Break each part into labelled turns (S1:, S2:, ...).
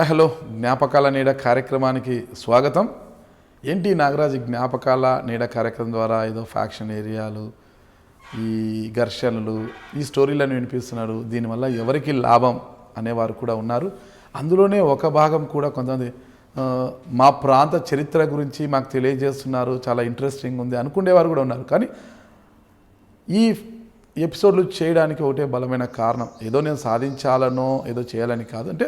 S1: Hello జ్ఞాపకాల నీడ కార్యక్రమానికి స్వాగతం. ఏంటి నాగరాజ్ జ్ఞాపకాల నీడ కార్యక్రమం ద్వారా ఏదో ఫ్యాక్షన్ ఏరియాలు, ఈ ఘర్షణలు, ఈ స్టోరీలను వినిపిస్తున్నారు. దీనివల్ల ఎవరికి లాభం అనేవారు కూడా ఉన్నారు. అందులోనే ఒక భాగం కూడా కొంతమంది మా ప్రాంత చరిత్ర గురించి మాకు తెలియజేస్తున్నారు, చాలా ఇంట్రెస్టింగ్ ఉంది అనుకునేవారు కూడా ఉన్నారు. కానీ ఈ ఎపిసోడ్లు చేయడానికి ఒకటే బలమైన కారణం, ఏదో నేను సాధించాలనో ఏదో చేయాలని కాదు. అంటే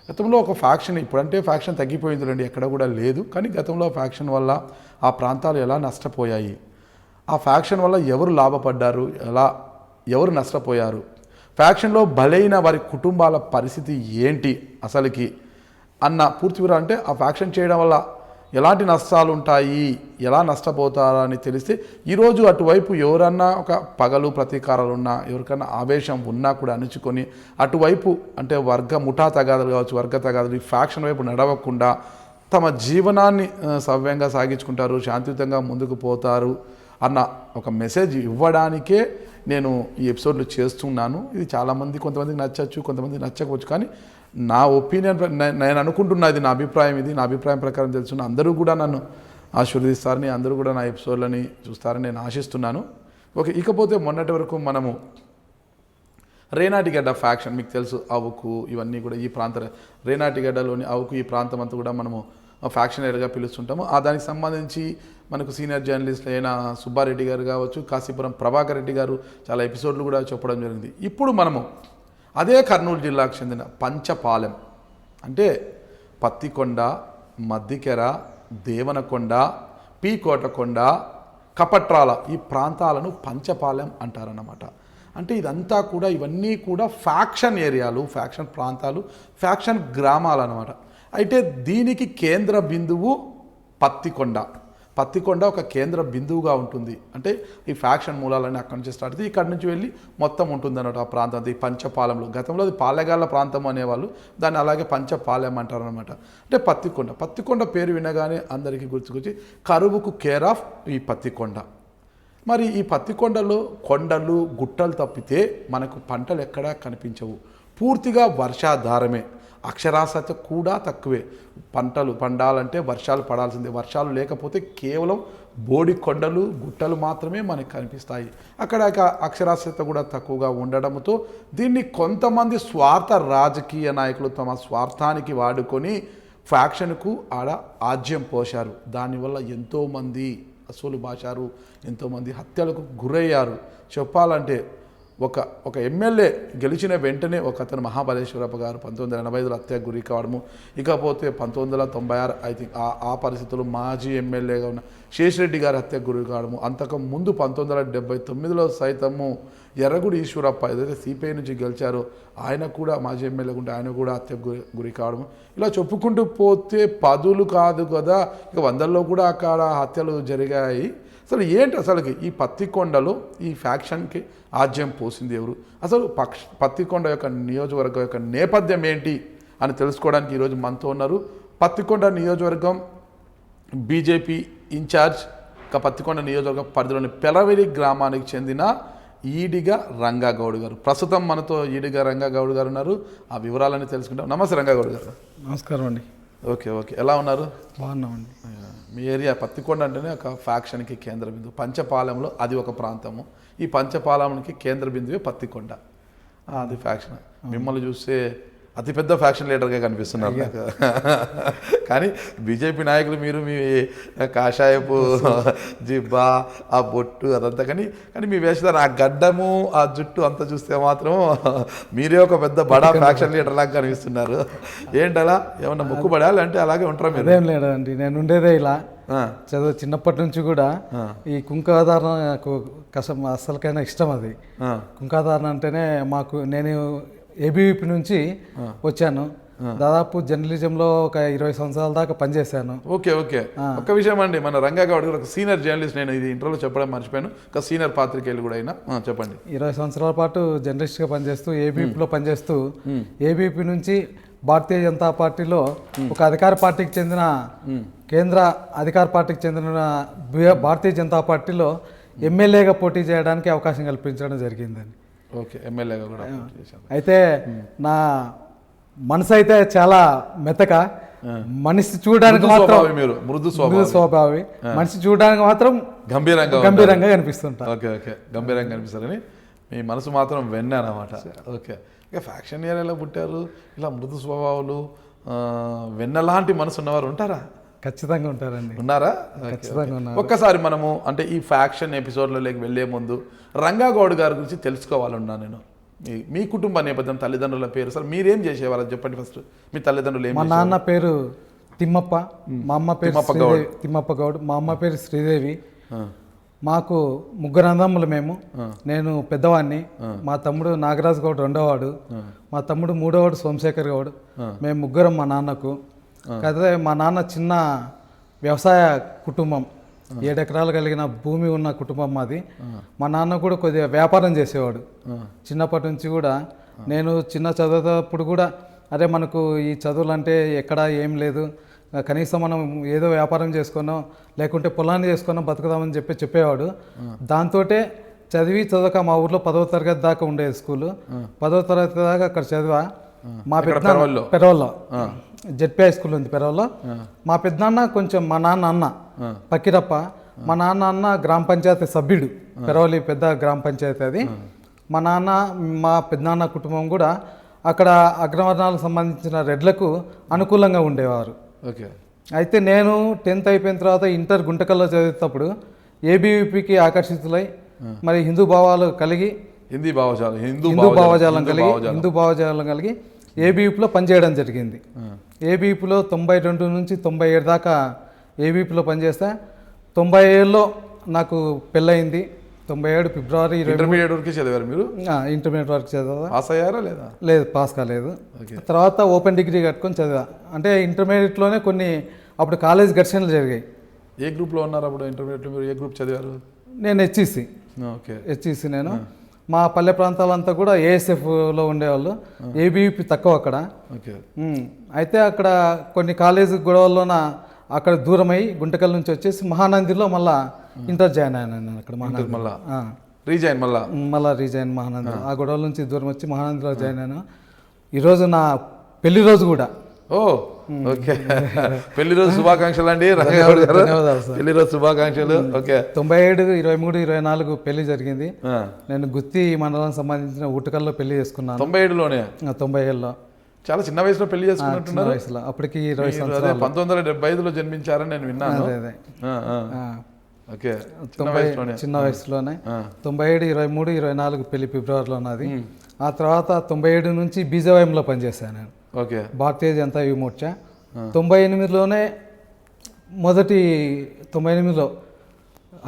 S1: గతంలో ఒక ఫ్యాక్షన్, ఇప్పుడంటే ఫ్యాక్షన్ తగ్గిపోయిందిలేండి, ఎక్కడ కూడా లేదు. కానీ గతంలో ఫ్యాక్షన్ వల్ల ఆ ప్రాంతాలు ఎలా నష్టపోయాయి, ఆ ఫ్యాక్షన్ వల్ల ఎవరు లాభపడ్డారు, ఎవరు నష్టపోయారు, ఫ్యాక్షన్లో బలైన వారి కుటుంబాల పరిస్థితి ఏంటి అసలుకి అన్న పూర్తి వివరాలు, అంటే ఆ ఫ్యాక్షన్ చేయడం వల్ల ఎలాంటి నష్టాలు ఉంటాయి, ఎలా నష్టపోతారని తెలిస్తే ఈరోజు అటువైపు ఎవరన్నా ఒక పగలు ప్రతీకారాలు ఉన్నా, ఎవరికన్నా ఆవేశం ఉన్నా కూడా అణుచుకొని అటువైపు, అంటే ముఠా తగాదులు కావచ్చు, వర్గ తగాదులు, ఈ ఫ్యాక్షన్ వైపు నడవకుండా తమ జీవనాన్ని సవ్యంగా సాగించుకుంటారు, శాంతియుతంగా ముందుకు పోతారు అన్న ఒక మెసేజ్ ఇవ్వడానికే నేను ఈ ఎపిసోడ్లు చేస్తున్నాను. ఇది చాలామంది, కొంతమందికి నచ్చచ్చు, కొంతమందికి నచ్చకపోవచ్చు. కానీ నా ఒపీనియన్, నేను అనుకుంటున్నది, నా అభిప్రాయం ఇది. నా అభిప్రాయం ప్రకారం తెలుసుకున్న అందరూ కూడా నన్ను ఆశీర్వదిస్తారని, అందరూ కూడా నా ఎపిసోడ్లని చూస్తారని నేను ఆశిస్తున్నాను. ఓకే, ఇకపోతే మొన్నటి వరకు మనము రేనాటిగడ్డ ఫ్యాక్షన్, మీకు తెలుసు, అవుకు ఇవన్నీ కూడా ఈ ప్రాంత రేనాటిగడ్డలోని అవుకు ఈ ప్రాంతం అంతా కూడా మనము ఫ్యాక్షన్ ఏరియాగా పిలుస్తుంటాము. దానికి సంబంధించి మనకు సీనియర్ జర్నలిస్ట్ అయిన సుబ్బారెడ్డి గారు కావచ్చు, కాశీపురం ప్రభాకర్ రెడ్డి గారు చాలా ఎపిసోడ్లు కూడా చెప్పడం జరిగింది. ఇప్పుడు మనము అదే కర్నూలు జిల్లాకు చెందిన పంచపాలెం, అంటే పత్తికొండ, మద్దికెర, దేవనకొండ, పీకోటకొండ, కపట్రాల, ఈ ప్రాంతాలను పంచపాలెం అంటారన్నమాట. అంటే ఇదంతా కూడా, ఇవన్నీ కూడా ఫ్యాక్షన్ ఏరియాలు, ఫ్యాక్షన్ ప్రాంతాలు, ఫ్యాక్షన్ గ్రామాలు అన్నమాట. అయితే దీనికి కేంద్ర బిందువు పత్తికొండ ఒక కేంద్ర బిందువుగా ఉంటుంది. అంటే ఈ ఫ్యాక్షన్ మూలాలన్నీ అక్కడి నుంచి స్టార్ట్ అవుతుంది, ఇక్కడి నుంచి వెళ్ళి మొత్తం ఉంటుంది అన్నమాట ఆ ప్రాంతం. ఈ పంచపాలెంలో, గతంలో అది పాలెగాళ్ళ ప్రాంతం అనేవాళ్ళు, దాన్ని అలాగే పంచపాలెం అంటారు అనమాట. అంటే పత్తికొండ పేరు వినగానే అందరికీ గుర్తుకొచ్చి కరువుకు కేర్ ఆఫ్ ఈ పత్తికొండ. మరి ఈ పత్తికొండలో కొండలు గుట్టలు తప్పితే మనకు పంటలు ఎక్కడా కనిపించవు, పూర్తిగా వర్షాధారమే, అక్షరాస్యత కూడా తక్కువే. పంటలు పండాలంటే వర్షాలు పడాల్సిందే, వర్షాలు లేకపోతే కేవలం బోడి కొండలు గుట్టలు మాత్రమే మనకు కనిపిస్తాయి. అక్కడ అక్షరాస్యత కూడా తక్కువగా ఉండడంతో దీన్ని కొంతమంది స్వార్థ రాజకీయ నాయకులు తమ స్వార్థానికి వాడుకొని ఫ్యాక్షన్కు ఆజ్యం పోశారు. దానివల్ల ఎంతోమంది అసలు బాశారు, ఎంతోమంది హత్యలకు గురయ్యారు. చెప్పాలంటే ఒక ఎమ్మెల్యే గెలిచిన వెంటనే ఒక అతను మహాబలేశ్వరప్ప గారు 1985లో హత్యకు గురి కావడము, ఇకపోతే 1996 ఐ థింక్ ఆ పరిస్థితుల్లో మాజీ ఎమ్మెల్యేగా ఉన్న శేషిరెడ్డి గారు హత్యకు గురి కావడము, అంతకు ముందు 1979లో సైతము ఎర్రగుడి ఈశ్వరప్ప ఏదైతే సిపిఐ నుంచి గెలిచారో ఆయన కూడా మాజీ ఎమ్మెల్యే ఉంటే ఆయన కూడా హత్యకు గురి కావడము, ఇలా చెప్పుకుంటూ పోతే పదులు కాదు కదా, ఇక వందల్లో కూడా అక్కడ హత్యలు జరిగాయి. అసలు ఏంటి అసలుకి ఈ పత్తికొండలో ఈ ఫ్యాక్షన్కి ఆజ్యం పోసింది ఎవరు, అసలు పత్తికొండ యొక్క నియోజకవర్గం యొక్క నేపథ్యం ఏంటి అని తెలుసుకోవడానికి ఈరోజు మనతో ఉన్నారు పత్తికొండ నియోజకవర్గం బీజేపీ ఇన్ఛార్జ్, పత్తికొండ నియోజకవర్గం పరిధిలోని పెలవెలి గ్రామానికి చెందిన ఈడిగ రంగాగౌడ్ గారు. ప్రస్తుతం మనతో ఈడిగ రంగాగౌడ్ గారు ఉన్నారు, ఆ వివరాలన్నీ తెలుసుకుంటాం. నమస్తే రంగాగౌడ్ గారు.
S2: నమస్కారం అండి.
S1: ఓకే, ఎలా ఉన్నారు?
S2: బాగున్నామండి.
S1: మీ ఏరియా పత్తికొండ అంటేనే ఒక ఫ్యాక్షన్కి కేంద్ర బిందువు, పంచపాలెంలో అది ఒక ప్రాంతము, ఈ పంచపాలెంకి కేంద్ర బిందువే పత్తికొండ, అది ఫ్యాక్షన్. మిమ్మల్ని చూస్తే అతిపెద్ద ఫ్యాక్షన్ లీడర్గా కనిపిస్తున్నారు కానీ బీజేపీ నాయకులు మీరు, మీ కాషాయపు జిబ్బా, ఆ బొట్టు అదంతా, కానీ మీ వేషధారణ, ఆ గడ్డము, ఆ జుట్టు అంతా చూస్తే మాత్రం మీరే ఒక పెద్ద బడా ఫ్యాక్షన్ లీడర్ లాగా కనిపిస్తున్నారు. ఏంటలా ఏమన్నా మొక్కుబడా అంటే అలాగే ఉంటారా మీరు?
S2: అదేం లేదండి, నేను ఉండేదే ఇలా చదువు చిన్నప్పటి నుంచి కూడా ఈ కుంకాధారణ కష్టం అసలుకైనా ఇష్టం. అది కుంకాధారణ అంటేనే మాకు, నేను ఏబీవీపీ నుంచి వచ్చాను, దాదాపు జర్నలిజంలో ఒక 20 సంవత్సరాల దాకా పనిచేశాను.
S1: ఓకే, ఒక విషయం అండి, మన రంగాగౌడ్ గారు ఒక సీనియర్ జర్నలిస్ట్, నేను ఇది ఇంటర్వ్యూలో చెప్పడం మర్చిపోయాను, ఒక సీనియర్ పాత్రికేయులు కూడా అయినా, చెప్పండి.
S2: 20 సంవత్సరాల పాటు జర్నలిస్ట్గా పనిచేస్తూ ఏబీవీపీలో పనిచేస్తూ ఏబీవీపీ నుంచి భారతీయ జనతా పార్టీలో ఒక అధికార పార్టీకి చెందిన, కేంద్ర అధికార పార్టీకి చెందిన భారతీయ జనతా పార్టీలో ఎమ్మెల్యేగా పోటీ చేయడానికి అవకాశం కల్పించడం జరిగిందని.
S1: ఓకే, ఎమ్మెల్యేగా కూడా.
S2: అయితే నా మనసు అయితే చాలా మెతక, మనిషి చూడడానికి
S1: మృదు
S2: మాత్రం
S1: స్వభావి మీరు, మృదు
S2: మృదు స్వభావి, మనిషి చూడడానికి మాత్రం గంభీరంగా కనిపిస్తుంటారు.
S1: ఓకే ఓకే, గంభీరంగా కనిపిస్తారని మీ మనసు మాత్రం వెన్న అన్నమాట. ఓకే, ఇక ఫ్యాక్షన్ ఏరియాలో పుట్టారు, ఇలా మృదు స్వభావాలు వెన్నలాంటి మనసు ఉన్నవారు ఉంటారా?
S2: ఖచ్చితంగా ఉంటారండి.
S1: ఉన్నారా?
S2: ఖచ్చితంగా ఉన్నారు.
S1: ఒక్కసారి మనము అంటే ఈ ఫ్యాక్షన్ ఎపిసోడ్లలోకి వెళ్ళే ముందు రంగాగౌడ్ గారి గురించి తెలుసుకోవాలన్నా నేను. మీ కుటుంబ నేపథ్యం, తల్లిదండ్రుల పేరు, సార్ మీరేం చేసేవారు చెప్పండి ఫస్ట్. మీ తల్లిదండ్రులు ఏం?
S2: మా నాన్న పేరు తిమ్మప్ప, మా అమ్మ పేరు తిమ్మప్ప గౌడ్, మా అమ్మ పేరు శ్రీదేవి. మాకు ముగ్గురు అన్నదమ్ములు మేము. నేను పెద్దవాడిని, మా తమ్ముడు నాగరాజు గౌడ్ రెండోవాడు, మా తమ్ముడు మూడోవాడు సోమశేఖర్ గౌడ్. మేము ముగ్గురం మా నాన్నకు. అయితే మా నాన్న చిన్న వ్యవసాయ కుటుంబం, 7 ఎకరాలు కలిగిన భూమి ఉన్న కుటుంబం మాది. మా నాన్న కూడా కొద్దిగా వ్యాపారం చేసేవాడు చిన్నప్పటి నుంచి కూడా. నేను చిన్న చదువుతప్పుడు కూడా అరే మనకు ఈ చదువులు అంటే ఎక్కడ ఏం లేదు, కనీసం మనం ఏదో వ్యాపారం చేసుకున్నాం లేకుంటే పొలాన్ని చేసుకున్నాం బతుకుదామని చెప్పేవాడు. దాంతోటే చదవక మా ఊర్లో 10వ తరగతి దాకా ఉండేది స్కూలు. 10వ తరగతి దాకా అక్కడ చదివా. మా పెరవల్లో జెడ్పీ హై స్కూల్ ఉంది పెరవల్లో. మా పెద్దనాన్న కొంచెం మా నాన్న అన్న పక్కిరప్ప, మా నాన్న అన్న గ్రామ పంచాయతీ సభ్యుడు, పెరవలి పెద్ద గ్రామ పంచాయతీ అది. మా నాన్న మా పెద్దనాన్న కుటుంబం కూడా అక్కడ అగ్రవర్ణాలకు సంబంధించిన రెడ్లకు అనుకూలంగా ఉండేవారు.
S1: ఓకే.
S2: అయితే నేను 10th అయిపోయిన తర్వాత ఇంటర్ గుంటకల్లో చదివేటప్పుడు ఏబీవీపీకి ఆకర్షితులై మరి హిందూ భావాలు కలిగి హిందూ భావజాలం కలిగి ఏబీవీపీలో పనిచేయడం జరిగింది. ఏబీవీపీలో 92 నుంచి 97 దాకా ఏబీవీపీలో పనిచేస్తే 97లో నాకు పెళ్ళయింది. 97 ఫిబ్రవరి 20.
S1: ఇంటర్మీడియట్ వరకు చదివారు మీరు?
S2: ఇంటర్మీడియట్ వరకు చదివా.
S1: పాస్ అయ్యారా లేదా?
S2: లేదు, పాస్ కాలేదు. తర్వాత ఓపెన్ డిగ్రీ కట్టుకొని చదివా. అంటే ఇంటర్మీడియట్లోనే కొన్ని అప్పుడు కాలేజ్ ఘర్షణలు జరిగాయి.
S1: ఏ గ్రూప్లో ఉన్నారు అప్పుడు ఇంటర్మీడియట్లో మీరు? ఏ గ్రూప్ చదివారు?
S2: నేను హెచ్ఈసి.
S1: Okay,
S2: HEC. నేను మా పల్లె ప్రాంతాలంతా కూడా ఏఎస్ఎఫ్లో ఉండేవాళ్ళు, ఏబీవీపీ తక్కువ అక్కడ.
S1: ఓకే.
S2: అయితే అక్కడ కొన్ని కాలేజీ గొడవల్లోన అక్కడ దూరమై గుంటకల్ నుంచి వచ్చేసి మహానందిలో మళ్ళా ఇంటర్ జాయిన్ అయ్యాను నేను. అక్కడ మళ్ళీ రీజాయిన్ మహానంది. ఆ గొడవల నుంచి దూరం వచ్చి మహానందిలో జాయిన్ అయ్యాను. ఈరోజు నా పెళ్లి రోజు కూడా.
S1: ఓ ఓకే, పెళ్లి రోజు శుభాకాంక్షలు అండి. పెళ్లి రోజు శుభాకాంక్షలు. ఓకే.
S2: 97, 23, 24 పెళ్లి జరిగింది. నేను గుత్తి మండలం సంబంధించిన ఊటకల్లో పెళ్లి చేసుకున్నాను.
S1: 97లోనే?
S2: 97లో.
S1: చాలా చిన్న వయసులో పెళ్లి చేసుకున్నట్టున్నారు.
S2: వయసులో అప్పటికి 20 సంవత్సరాలు.
S1: 1975లో జన్మించారని నేను విన్నాను. ఓకే,
S2: చిన్న వయసులోనే. 97, 23, 24 పెళ్లి ఫిబ్రవరిలో ఉన్నది. ఆ తర్వాత 97 నుంచి బీజేవైఎంలో పనిచేశాను నేను.
S1: ఓకే.
S2: భారతీయ జనతా యువ మోర్చా. 98లోనే 98లో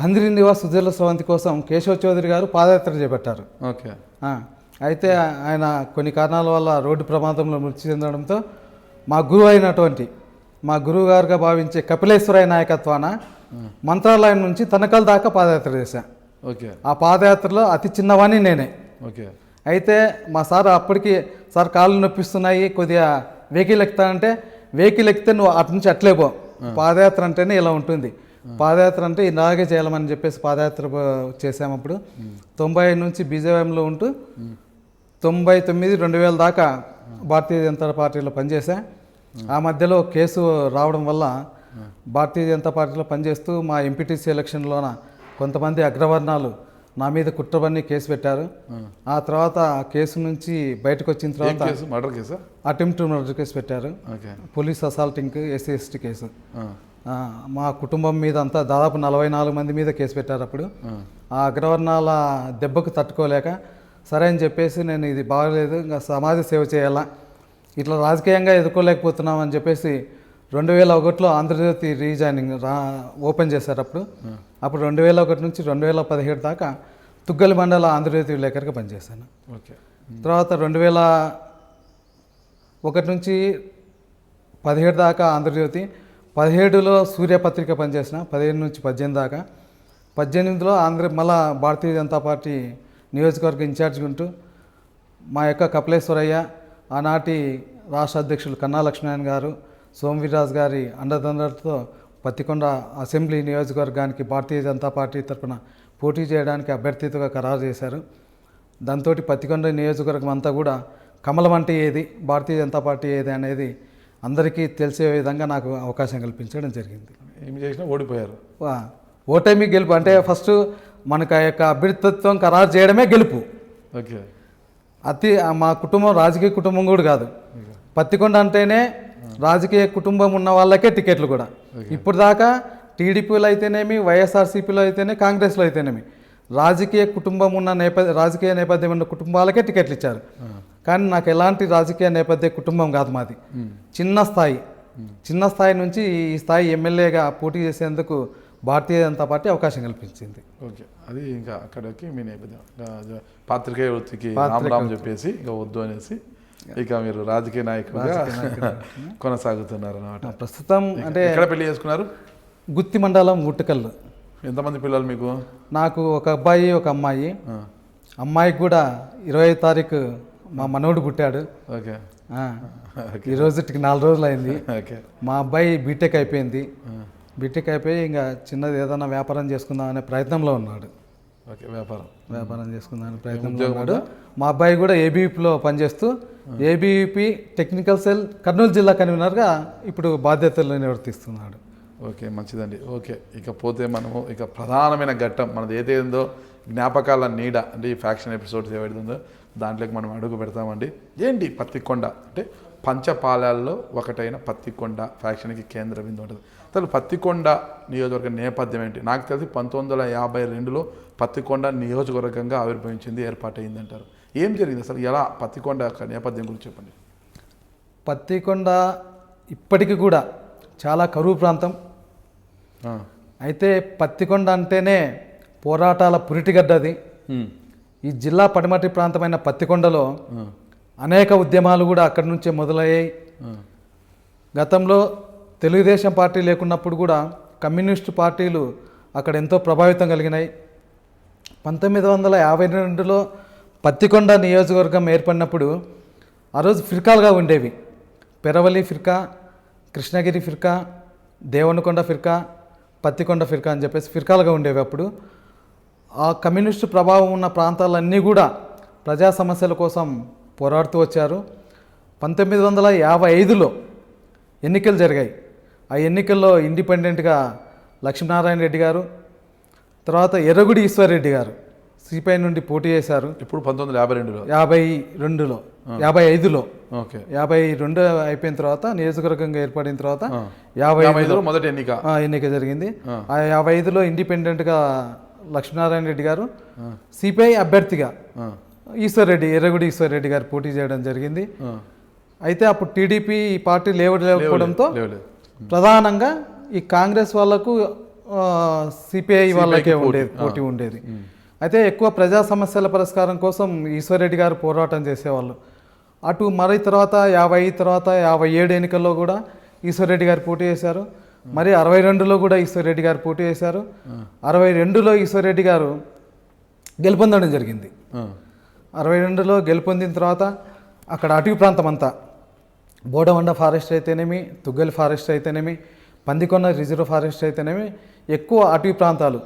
S2: హంద్రి నివాస్ సుజల స్రవంతి కోసం కేశవ చౌదరి గారు పాదయాత్ర చేపట్టారు.
S1: ఓకే.
S2: అయితే ఆయన కొన్ని కారణాల వల్ల రోడ్డు ప్రమాదంలో మృతి చెందడంతో మా గురువు అయినటువంటి మా గురువు గారుగా భావించే కపిలేశ్వరయ్య నాయకత్వాన మంత్రాలయం నుంచి తనకల్ దాకా పాదయాత్ర చేశాను.
S1: ఓకే.
S2: ఆ పాదయాత్రలో అతి చిన్నవాణ్ణి నేనే.
S1: ఓకే.
S2: అయితే మా సార్ అప్పటికి, సార్ కాళ్ళు నొప్పిస్తున్నాయి కొద్దిగా వెహికల్ ఎక్కుతానంటే, వెహికల్ ఎక్కితే నువ్వు అటు నుంచి అట్లే పో, పాదయాత్ర అంటేనే ఇలా ఉంటుంది, పాదయాత్ర అంటే ఇలాగే చేయాలని చెప్పేసి పాదయాత్ర చేసాము. అప్పుడు 90 నుంచి బీజేపీలో ఉంటూ 99, 2000 దాకా భారతీయ జనతా పార్టీలో పనిచేసా. ఆ మధ్యలో కేసు రావడం వల్ల భారతీయ జనతా పార్టీలో పనిచేస్తూ మా ఎంపీటీసీ ఎలక్షన్లోన కొంతమంది అగ్రవర్ణాలు నా మీద కుట్రబన్ని కేసు పెట్టారు. ఆ తర్వాత ఆ కేసు నుంచి బయటకు వచ్చిన తర్వాత అటెంప్ట్ మర్డర్ కేసు పెట్టారు. Police assaulting SC/ST case. మా కుటుంబం మీద అంతా దాదాపు 44 మంది మీద కేసు పెట్టారు. అప్పుడు ఆ అగ్రవర్ణాల దెబ్బకు తట్టుకోలేక సరే అని చెప్పేసి నేను ఇది బాగలేదు, ఇంకా సమాజ సేవ చేయాలా, ఇట్లా రాజకీయంగా ఎదుర్కోలేకపోతున్నాం అని చెప్పేసి 2001లో ఆంధ్రజ్యోతి రీజాయినింగ్ ఓపెన్ చేశారు. అప్పుడు 2001 నుంచి 2017 దాకా తుగ్గలి మండల ఆంధ్రజ్యోతి విలేకరిగా పనిచేశాను.
S1: ఓకే.
S2: తర్వాత 2001 నుంచి 17 దాకా ఆంధ్రజ్యోతి, 17లో సూర్యపత్రిక పనిచేసిన, 15 నుంచి 18 దాకా. 18లో మళ్ళా భారతీయ జనతా పార్టీ నియోజకవర్గ ఇన్ఛార్జ్ ఉంటూ మా యొక్క కపిలేశ్వరయ్య, ఆనాటి రాష్ట్ర అధ్యక్షులు కన్నా లక్ష్మీనారాయణ గారు, సోమవీర్రాజు గారి అండదండలతో పత్తికొండ అసెంబ్లీ నియోజకవర్గానికి భారతీయ జనతా పార్టీ తరఫున పోటీ చేయడానికి అభ్యర్థిగా ఖరారు చేశారు. దాంతో పత్తికొండ నియోజకవర్గం అంతా కూడా కమలం అంటే ఏది, భారతీయ జనతా పార్టీ ఏది అనేది అందరికీ తెలిసే విధంగా నాకు అవకాశం కల్పించడం జరిగింది.
S1: ఏమి చేసినా ఓడిపోయారు.
S2: ఓటమి గెలుపు అంటే ఫస్ట్ మనకు ఆ యొక్క అభ్యర్థిత్వం ఖరారు చేయడమే గెలుపు.
S1: ఓకే.
S2: మా కుటుంబం రాజకీయ కుటుంబం కూడా కాదు. పత్తికొండ అంటేనే రాజకీయ కుటుంబం ఉన్న వాళ్ళకే టికెట్లు కూడా. ఇప్పుడు దాకా టీడీపీలో అయితేనేమి, వైఎస్ఆర్సీపీలో అయితేనే, కాంగ్రెస్లో అయితేనేమి రాజకీయ కుటుంబం ఉన్న రాజకీయ నేపథ్యం ఉన్న కుటుంబాలకే టికెట్లు ఇచ్చారు. కానీ నాకు ఎలాంటి రాజకీయ నేపథ్య కుటుంబం కాదు మాది. చిన్న స్థాయి నుంచి ఈ స్థాయి ఎమ్మెల్యేగా పోటీ చేసేందుకు భారతీయ జనతా పార్టీ అవకాశం కల్పించింది.
S1: ఓకే. అది ఇంకా అక్కడికి మీ నేపథ్యం పాత్రికేయ వృత్తికి రామ్ చెప్పేసి ఇక వద్దు అనేసి ఇక మీరు రాజకీయ నాయకులుగా కొనసాగుతున్నారు అన్నమాట.
S2: ప్రస్తుతం అంటే
S1: ఎక్కడ పెళ్లి చేసుకున్నారు?
S2: గుత్తి మండలం గుట్టకల్లు.
S1: ఎంతమంది పిల్లలు మీకు?
S2: నాకు ఒక అబ్బాయి, ఒక అమ్మాయి. అమ్మాయికి కూడా 20వ తారీఖు మా మనవడు పుట్టాడు.
S1: ఓకే.
S2: ఈ రోజుకి 4 రోజులు అయింది.
S1: ఓకే.
S2: మా అబ్బాయి బీటెక్ అయిపోయింది. బీటెక్ అయిపోయి ఇంకా చిన్నది ఏదైనా వ్యాపారం చేసుకుందాం అనే ప్రయత్నంలో ఉన్నాడు.
S1: ఓకే. వ్యాపారం
S2: చేసుకుందాం అనే ప్రయత్నంలో ఉన్నాడు. మా అబ్బాయి కూడా ఏబీవీపీలో పనిచేస్తూ ఏబీవీపీ టెక్నికల్ సెల్ కర్నూలు జిల్లా కన్వీనర్గా ఇప్పుడు బాధ్యతలు నిర్వర్తిస్తున్నాడు.
S1: ఓకే, మంచిదండి. ఓకే, ఇకపోతే మనము ఇక ప్రధానమైన ఘట్టం మనది ఏదేందో జ్ఞాపకాల నీడ అంటే ఈ ఫ్యాక్షన్ ఎపిసోడ్స్ ఏదైతుందో దాంట్లోకి మనం అడుగు పెడతామండి. ఏంటి పత్తికొండ అంటే పంచపాలెల్లో ఒకటైన పత్తికొండ ఫ్యాక్షన్కి కేంద్ర బిందువు ఉంటుంది. అసలు పత్తికొండ నియోజకవర్గ నేపథ్యం ఏంటి? నాకు తెలిసి 1952లో పత్తికొండ నియోజకవర్గంగా ఆవిర్భవించింది, ఏర్పాటైంది అంటారు. ఏం జరిగింది అసలు? ఎలా పత్తికొండ యొక్క నేపథ్యం గురించి చెప్పండి.
S2: పత్తికొండ ఇప్పటికీ కూడా చాలా కరువు ప్రాంతం. అయితే పత్తికొండ అంటేనే పోరాటాల పురిటిగడ్డది. ఈ జిల్లా పడిమటి ప్రాంతమైన పత్తికొండలో అనేక ఉద్యమాలు కూడా అక్కడి నుంచే మొదలయ్యాయి. గతంలో తెలుగుదేశం పార్టీ లేకున్నప్పుడు కూడా కమ్యూనిస్టు పార్టీలు అక్కడ ఎంతో ప్రభావితం కలిగినాయి. 1952లో పత్తికొండ నియోజకవర్గం ఏర్పడినప్పుడు ఆ రోజు ఫిర్కాలుగా ఉండేవి. పెరవలి ఫిర్కా, కృష్ణగిరి ఫిర్కా, దేవనకొండ ఫిర్కా, పత్తికొండ ఫిర్కా అని చెప్పేసి ఫిర్కాలుగా ఉండేవి. అప్పుడు ఆ కమ్యూనిస్టు ప్రభావం ఉన్న ప్రాంతాలన్నీ కూడా ప్రజా సమస్యల కోసం పోరాడుతూ వచ్చారు. 1955లో ఎన్నికలు జరిగాయి. ఆ ఎన్నికల్లో ఇండిపెండెంట్గా లక్ష్మీనారాయణ రెడ్డి గారు, తర్వాత ఎర్రగుడి ఈశ్వర్రెడ్డి గారు సిపిఐ నుండి పోటీ చేశారు.
S1: ఇప్పుడు 1952లో
S2: 55లో
S1: ఓకే.
S2: 52 అయిపోయిన తర్వాత నియోజకవర్గంగా ఏర్పడిన తర్వాత
S1: 55లో మొదటి
S2: ఎన్నిక జరిగింది. ఆ 55లో ఇండిపెండెంట్గా లక్ష్మీనారాయణ రెడ్డి గారు, సిపిఐ అభ్యర్థిగా ఎర్రగుడి ఈశ్వర్రెడ్డి గారు పోటీ చేయడం జరిగింది. అయితే అప్పుడు టీడీపీ ఈ పార్టీ లేకపోవడంతో ప్రధానంగా ఈ కాంగ్రెస్ వాళ్ళకు సిపిఐ వాళ్ళకే పోటీ ఉండేది. అయితే ఎక్కువ ప్రజా సమస్యల పరిష్కారం కోసం ఈశ్వర్రెడ్డి గారు పోరాటం చేసేవాళ్ళు. అటు మరి తర్వాత 57 ఎన్నికల్లో కూడా ఈశ్వర్రెడ్డి గారు పోటీ చేశారు. మరి 62లో కూడా ఈశ్వర్రెడ్డి గారు పోటీ చేశారు. 62లో ఈశ్వర్రెడ్డి గారు గెలుపొందడం జరిగింది. 62లో గెలుపొందిన తర్వాత అక్కడ అటవీ ప్రాంతం అంతా బోడవండ ఫారెస్ట్ అయితేనేమి, తుగ్గలి ఫారెస్ట్ అయితేనేమి, పందికొండ రిజర్వ్ ఫారెస్ట్ అయితేనేమి ఎక్కువ అటవీ ప్రాంతాలు.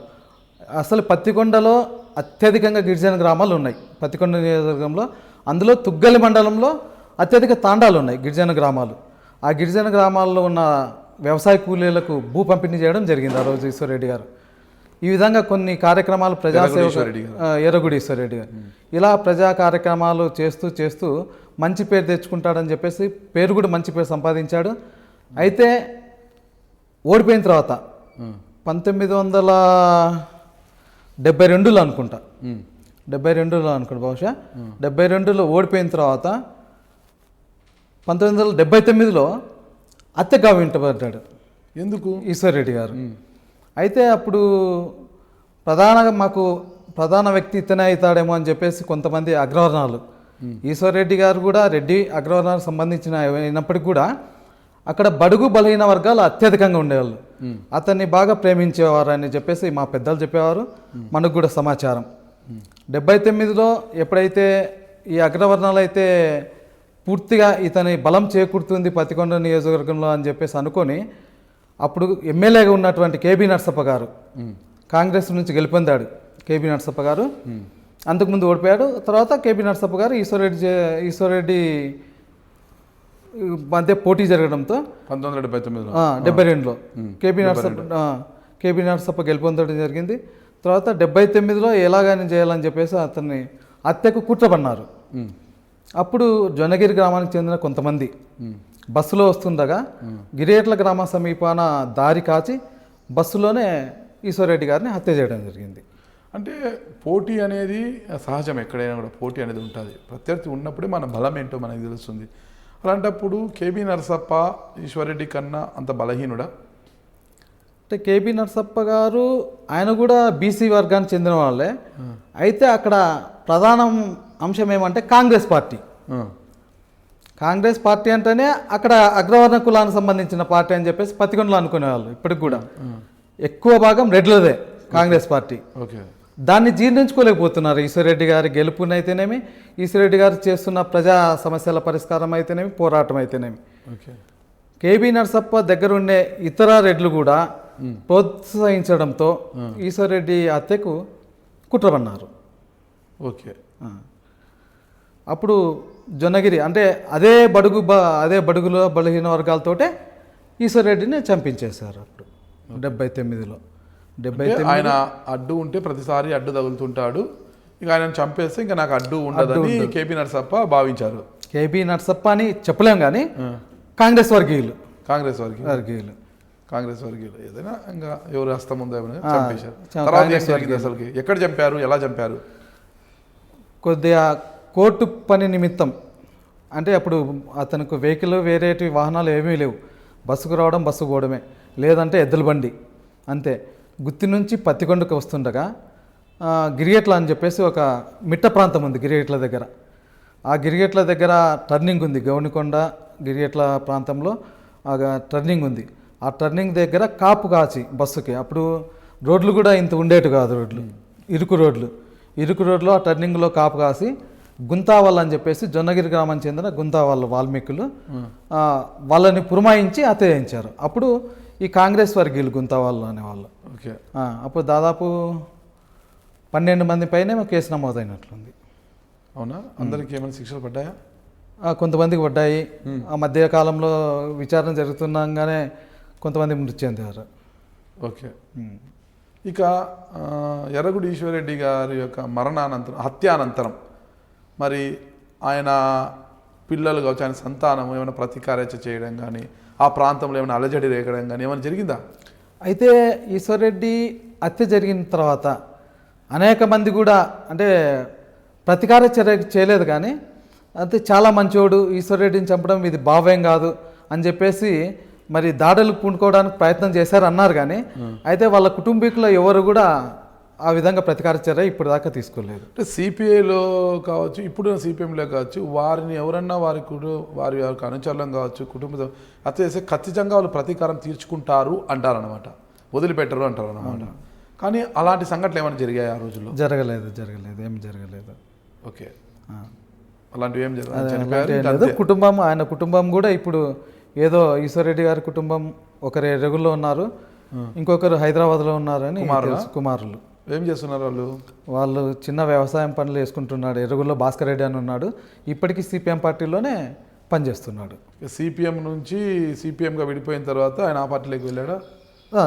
S2: అసలు పత్తికొండలో అత్యధికంగా గిరిజన గ్రామాలు ఉన్నాయి పత్తికొండ నియోజకవర్గంలో. అందులో తుగ్గలి మండలంలో అత్యధిక తాండాలు ఉన్నాయి గిరిజన గ్రామాలు. ఆ గిరిజన గ్రామాల్లో ఉన్న వ్యవసాయ కూలీలకు భూ పంపిణీ చేయడం జరిగింది ఆ రోజు ఈశ్వర్రెడ్డి గారు. ఈ విధంగా కొన్ని కార్యక్రమాలు ఎర్రగుడి ఈశ్వర్రెడ్డి గారు ఇలా ప్రజా కార్యక్రమాలు చేస్తూ మంచి పేరు తెచ్చుకుంటాడని చెప్పేసి మంచి పేరు సంపాదించాడు. అయితే ఓడిపోయిన తర్వాత 1972లో అనుకుంటా, 72లో అనుకుంటా బహుశా 72లో ఓడిపోయిన తర్వాత 1979లో హత్య గావించబడ్డాడు.
S1: ఎందుకు?
S2: ఈశ్వర్రెడ్డి గారు. అయితే అప్పుడు మాకు ప్రధాన వ్యక్తి ఇతనే అవుతాడేమో అని చెప్పేసి కొంతమంది అగ్రవర్ణాలు, ఈశ్వర్రెడ్డి గారు కూడా రెడ్డి అగ్రవర్ణాలకు సంబంధించిన అయినప్పటికీ కూడా అక్కడ బడుగు బలహీన వర్గాలు అత్యధికంగా ఉండేవాళ్ళు. అతన్ని బాగా ప్రేమించేవారు అని చెప్పేసి మా పెద్దలు చెప్పేవారు, మనకు కూడా సమాచారం. 79లో ఎప్పుడైతే ఈ అగ్రవర్ణాలు అయితే పూర్తిగా ఇతని బలం చేకూరుతుంది పత్తికొండ నియోజకవర్గంలో అని చెప్పేసి అనుకొని అప్పుడు ఎమ్మెల్యేగా ఉన్నటువంటి కేబీ నర్సప్ప గారు కాంగ్రెస్ నుంచి గెలుపొందాడు. కేబీ నర్సప్ప గారు అంతకుముందు ఓడిపోయాడు. తర్వాత కేపీ నరసప్ప గారు ఈశ్వర్రెడ్డి మధ్య పోటీ జరగడంతో
S1: 1979లో
S2: 72లో కేపీ నరసప్ప గెలుపొందడం జరిగింది. తర్వాత 79లో ఎలాగైనా చేయాలని చెప్పేసి అతన్ని హత్యకు కుట్రపన్నారు. అప్పుడు జొన్నగిరి గ్రామానికి చెందిన కొంతమంది బస్సులో వస్తుండగా గిరియేట్ల గ్రామ సమీపాన దారి కాచి బస్సులోనే ఈశ్వర్రెడ్డి గారిని హత్య చేయడం జరిగింది.
S1: అంటే పోటీ అనేది సహజం, ఎక్కడైనా కూడా పోటీ అనేది ఉంటుంది. ప్రత్యర్థి ఉన్నప్పుడే మన బలం ఏంటో మనకు తెలుస్తుంది. అలాంటప్పుడు కేబీ నరసప్ప ఈశ్వర్రెడ్డి కన్నా అంత బలహీనుడా?
S2: అంటే కేపీ నరసప్ప గారు ఆయన కూడా బీసీ వర్గానికి చెందిన వాళ్ళే. అయితే అక్కడ ప్రధాన అంశం ఏమంటే కాంగ్రెస్ పార్టీ అంటేనే అక్కడ అగ్రవర్ణ కులానికి సంబంధించిన పార్టీ అని చెప్పేసి పతికొండలు అనుకునేవాళ్ళు. ఇప్పటికి కూడా ఎక్కువ భాగం రెడ్లదే కాంగ్రెస్ పార్టీ.
S1: ఓకే,
S2: దాన్ని జీర్ణించుకోలేకపోతున్నారు. ఈశ్వర్రెడ్డి గారి గెలుపునైతేనేమి, ఈశ్వర్రెడ్డి గారు చేస్తున్న ప్రజా సమస్యల పరిష్కారం అయితేనేమి, పోరాటం అయితేనేమి.
S1: ఓకే,
S2: కేబీ నరసప్ప దగ్గరుండే ఇతర రెడ్లు కూడా ప్రోత్సహించడంతో ఈశ్వర్రెడ్డి హత్యకు కుట్రపన్నారు.
S1: ఓకే.
S2: అప్పుడు జొన్నగిరి అంటే అదే బడుగులో బలహీన వర్గాలతోటే ఈశ్వర్రెడ్డిని చంపించేశారు. అప్పుడు 79లో
S1: ఆయన అడ్డు ఉంటే ప్రతిసారి అడ్డు తగులుతుంటాడు, ఇక ఆయన చంపేస్తే ఇంకా నాకు అడ్డు ఉండదని కేపీ నరసప్ప భావించారు.
S2: కేపీ నరసప్ప అని చెప్పలేం కానీ కాంగ్రెస్ వర్గీయులు
S1: ఏదైనా ఇంకా ఎవరు హస్తం ఉందో చంపేశారు. తర్వాత ఏం జరిగింది అసలుకి? ఎక్కడ చంపారు, ఎలా చంపారు?
S2: కొద్దిగా కోర్టు పని నిమిత్తం, అంటే అప్పుడు అతనికి వెహికల్ వేరేటి వాహనాలు ఏమీ లేవు. బస్సుకు రావడం, బస్సు పోవడమే, లేదంటే ఎద్దుల బండి అంతే. గుత్తి నుంచి పత్తికొండకు వస్తుండగా గిరిగెట్ల అని చెప్పేసి ఒక మిట్ట ప్రాంతం ఉంది గిరిగెట్ల దగ్గర. ఆ గిరిగెట్ల దగ్గర టర్నింగ్ ఉంది, గౌనికొండ గిరిగెట్ల ప్రాంతంలో టర్నింగ్ ఉంది. ఆ టర్నింగ్ దగ్గర కాపు కాచి బస్సుకి, అప్పుడు రోడ్లు కూడా ఇంత ఉండేటు కాదు, ఇరుకు రోడ్లు ఆ టర్నింగ్లో కాపు కాసి గుంతావల్ అని చెప్పేసి జొన్నగిరి గ్రామానికి చెందిన గుంతావల్ వాల్మీకులు వాళ్ళని పురమాయించి హత్య చేయించారు. అప్పుడు ఈ కాంగ్రెస్ వర్గీయులు గుంతావల్ అనేవాళ్ళు.
S1: ఓకే,
S2: అప్పుడు దాదాపు 12 మంది పైన కేసు నమోదైనట్లుంది.
S1: అవునా? అందరికీ ఏమైనా శిక్షలు పడ్డాయా?
S2: కొంతమందికి పడ్డాయి. ఆ మధ్యకాలంలో విచారణ జరుగుతుండగానే కొంతమంది మృతి చెందారు.
S1: ఓకే. ఇక ఎర్రగుడి ఈశ్వర్రెడ్డి గారి యొక్క మరణానంతరం, హత్యానంతరం మరి ఆయన పిల్లలు కావచ్చు, ఆయన సంతానం ఏమైనా ప్రతీకార్యచ చేయడం కానీ, ఆ ప్రాంతంలో ఏమైనా అలజడి రేగడం కానీ ఏమైనా జరిగిందా?
S2: అయితే ఈశ్వర్రెడ్డి హత్య జరిగిన తర్వాత అనేక మంది కూడా అంటే ప్రతీకార చర్య చేయలేదు, కానీ అయితే చాలా మంచోడు, ఈశ్వర్రెడ్డిని చంపడం ఇది భావ్యం కాదు అని చెప్పేసి మరి దాడులు పూనుకోవడానికి ప్రయత్నం చేశారు అన్నారు. కానీ అయితే వాళ్ళ కుటుంబీకులు ఎవరు కూడా ఆ విధంగా ప్రతీకార చర్య ఇప్పుడు దాకా తీసుకోలేదు.
S1: అంటే సిపిఐలో కావచ్చు, ఇప్పుడు సిపిఎంలో కావచ్చు, వారిని ఎవరన్నా వారి యొక్క అనుచరులం కావచ్చు, కుటుంబ హత్య చేస్తే ఖచ్చితంగా వాళ్ళు ప్రతీకారం తీర్చుకుంటారు అంటారనమాట, వదిలిపెట్టరు అంటారు అనమాట. కానీ అలాంటి సంఘటనలు ఏమైనా జరిగాయి ఆ రోజుల్లో?
S2: జరగలేదు, ఏం జరగలేదు.
S1: ఓకే, అలాంటివి ఏం జరగలేదు.
S2: ఆయన కుటుంబం కూడా ఇప్పుడు ఏదో ఈశ్వర్రెడ్డి గారి కుటుంబం ఒకరు ఎరుగుల్లో ఉన్నారు, ఇంకొకరు హైదరాబాద్లో ఉన్నారని కుమారులు.
S1: ఏం చేస్తున్నారు
S2: వాళ్ళు చిన్న వ్యవసాయం పనులు వేసుకుంటున్నాడు. ఎరుగుల్లో భాస్కర్ రెడ్డి అని ఉన్నాడు, ఇప్పటికీ సిపిఎం పార్టీలోనే పనిచేస్తున్నాడు.
S1: సిపిఎం నుంచి సిపిఎంగా విడిపోయిన తర్వాత ఆయన ఆ పార్టీలోకి వెళ్ళాడా?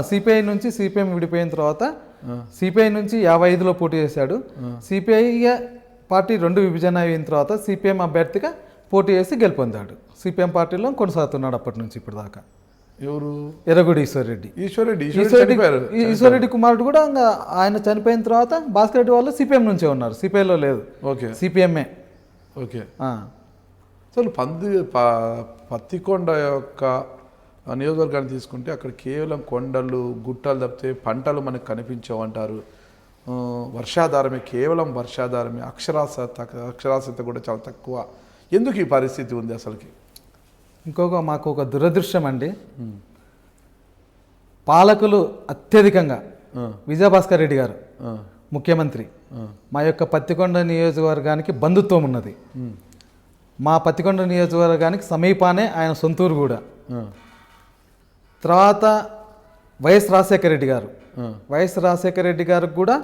S2: సిపిఐ నుంచి సిపిఎం విడిపోయిన తర్వాత సిపిఐ నుంచి 55లో పోటీ చేశాడు. సిపిఐ పార్టీ 2 విభజన అయిన తర్వాత సిపిఎం అభ్యర్థిగా పోటీ చేసి గెలుపొందాడు. సిపిఎం పార్టీలో కొనసాగుతున్నాడు అప్పటి నుంచి ఇప్పుడు దాకా.
S1: ఎవరు?
S2: ఎర్రగుడి ఈశ్వర్రెడ్డి కుమారుడు కూడా ఆయన చనిపోయిన తర్వాత భాస్కర్ రెడ్డి వాళ్ళు సిపిఎం నుంచే ఉన్నారు, సిపిఐలో లేదు.
S1: Okay,
S2: CPMA.
S1: ఓకే. అసలు పత్తికొండ యొక్క నియోజకవర్గాన్ని తీసుకుంటే అక్కడ కేవలం కొండలు గుట్టలు తప్పితే పంటలు మనకు కనిపించవు అంటారు. వర్షాధారమే, కేవలం వర్షాధారమే, అక్షరాస్యత కూడా చాలా తక్కువ. ఎందుకు ఈ పరిస్థితి ఉంది అసలుకి?
S2: మాకు ఒక దురదృష్టం అండి, పాలకులు అత్యధికంగా విజయభాస్కర్ రెడ్డి గారు ముఖ్యమంత్రి, మా యొక్క పత్తికొండ నియోజకవర్గానికి బంధుత్వం ఉన్నది. మా పత్తికొండ నియోజకవర్గానికి సమీపానే ఆయన సొంతూరు కూడా. తర్వాత వైఎస్ రాజశేఖర రెడ్డి గారు కూడా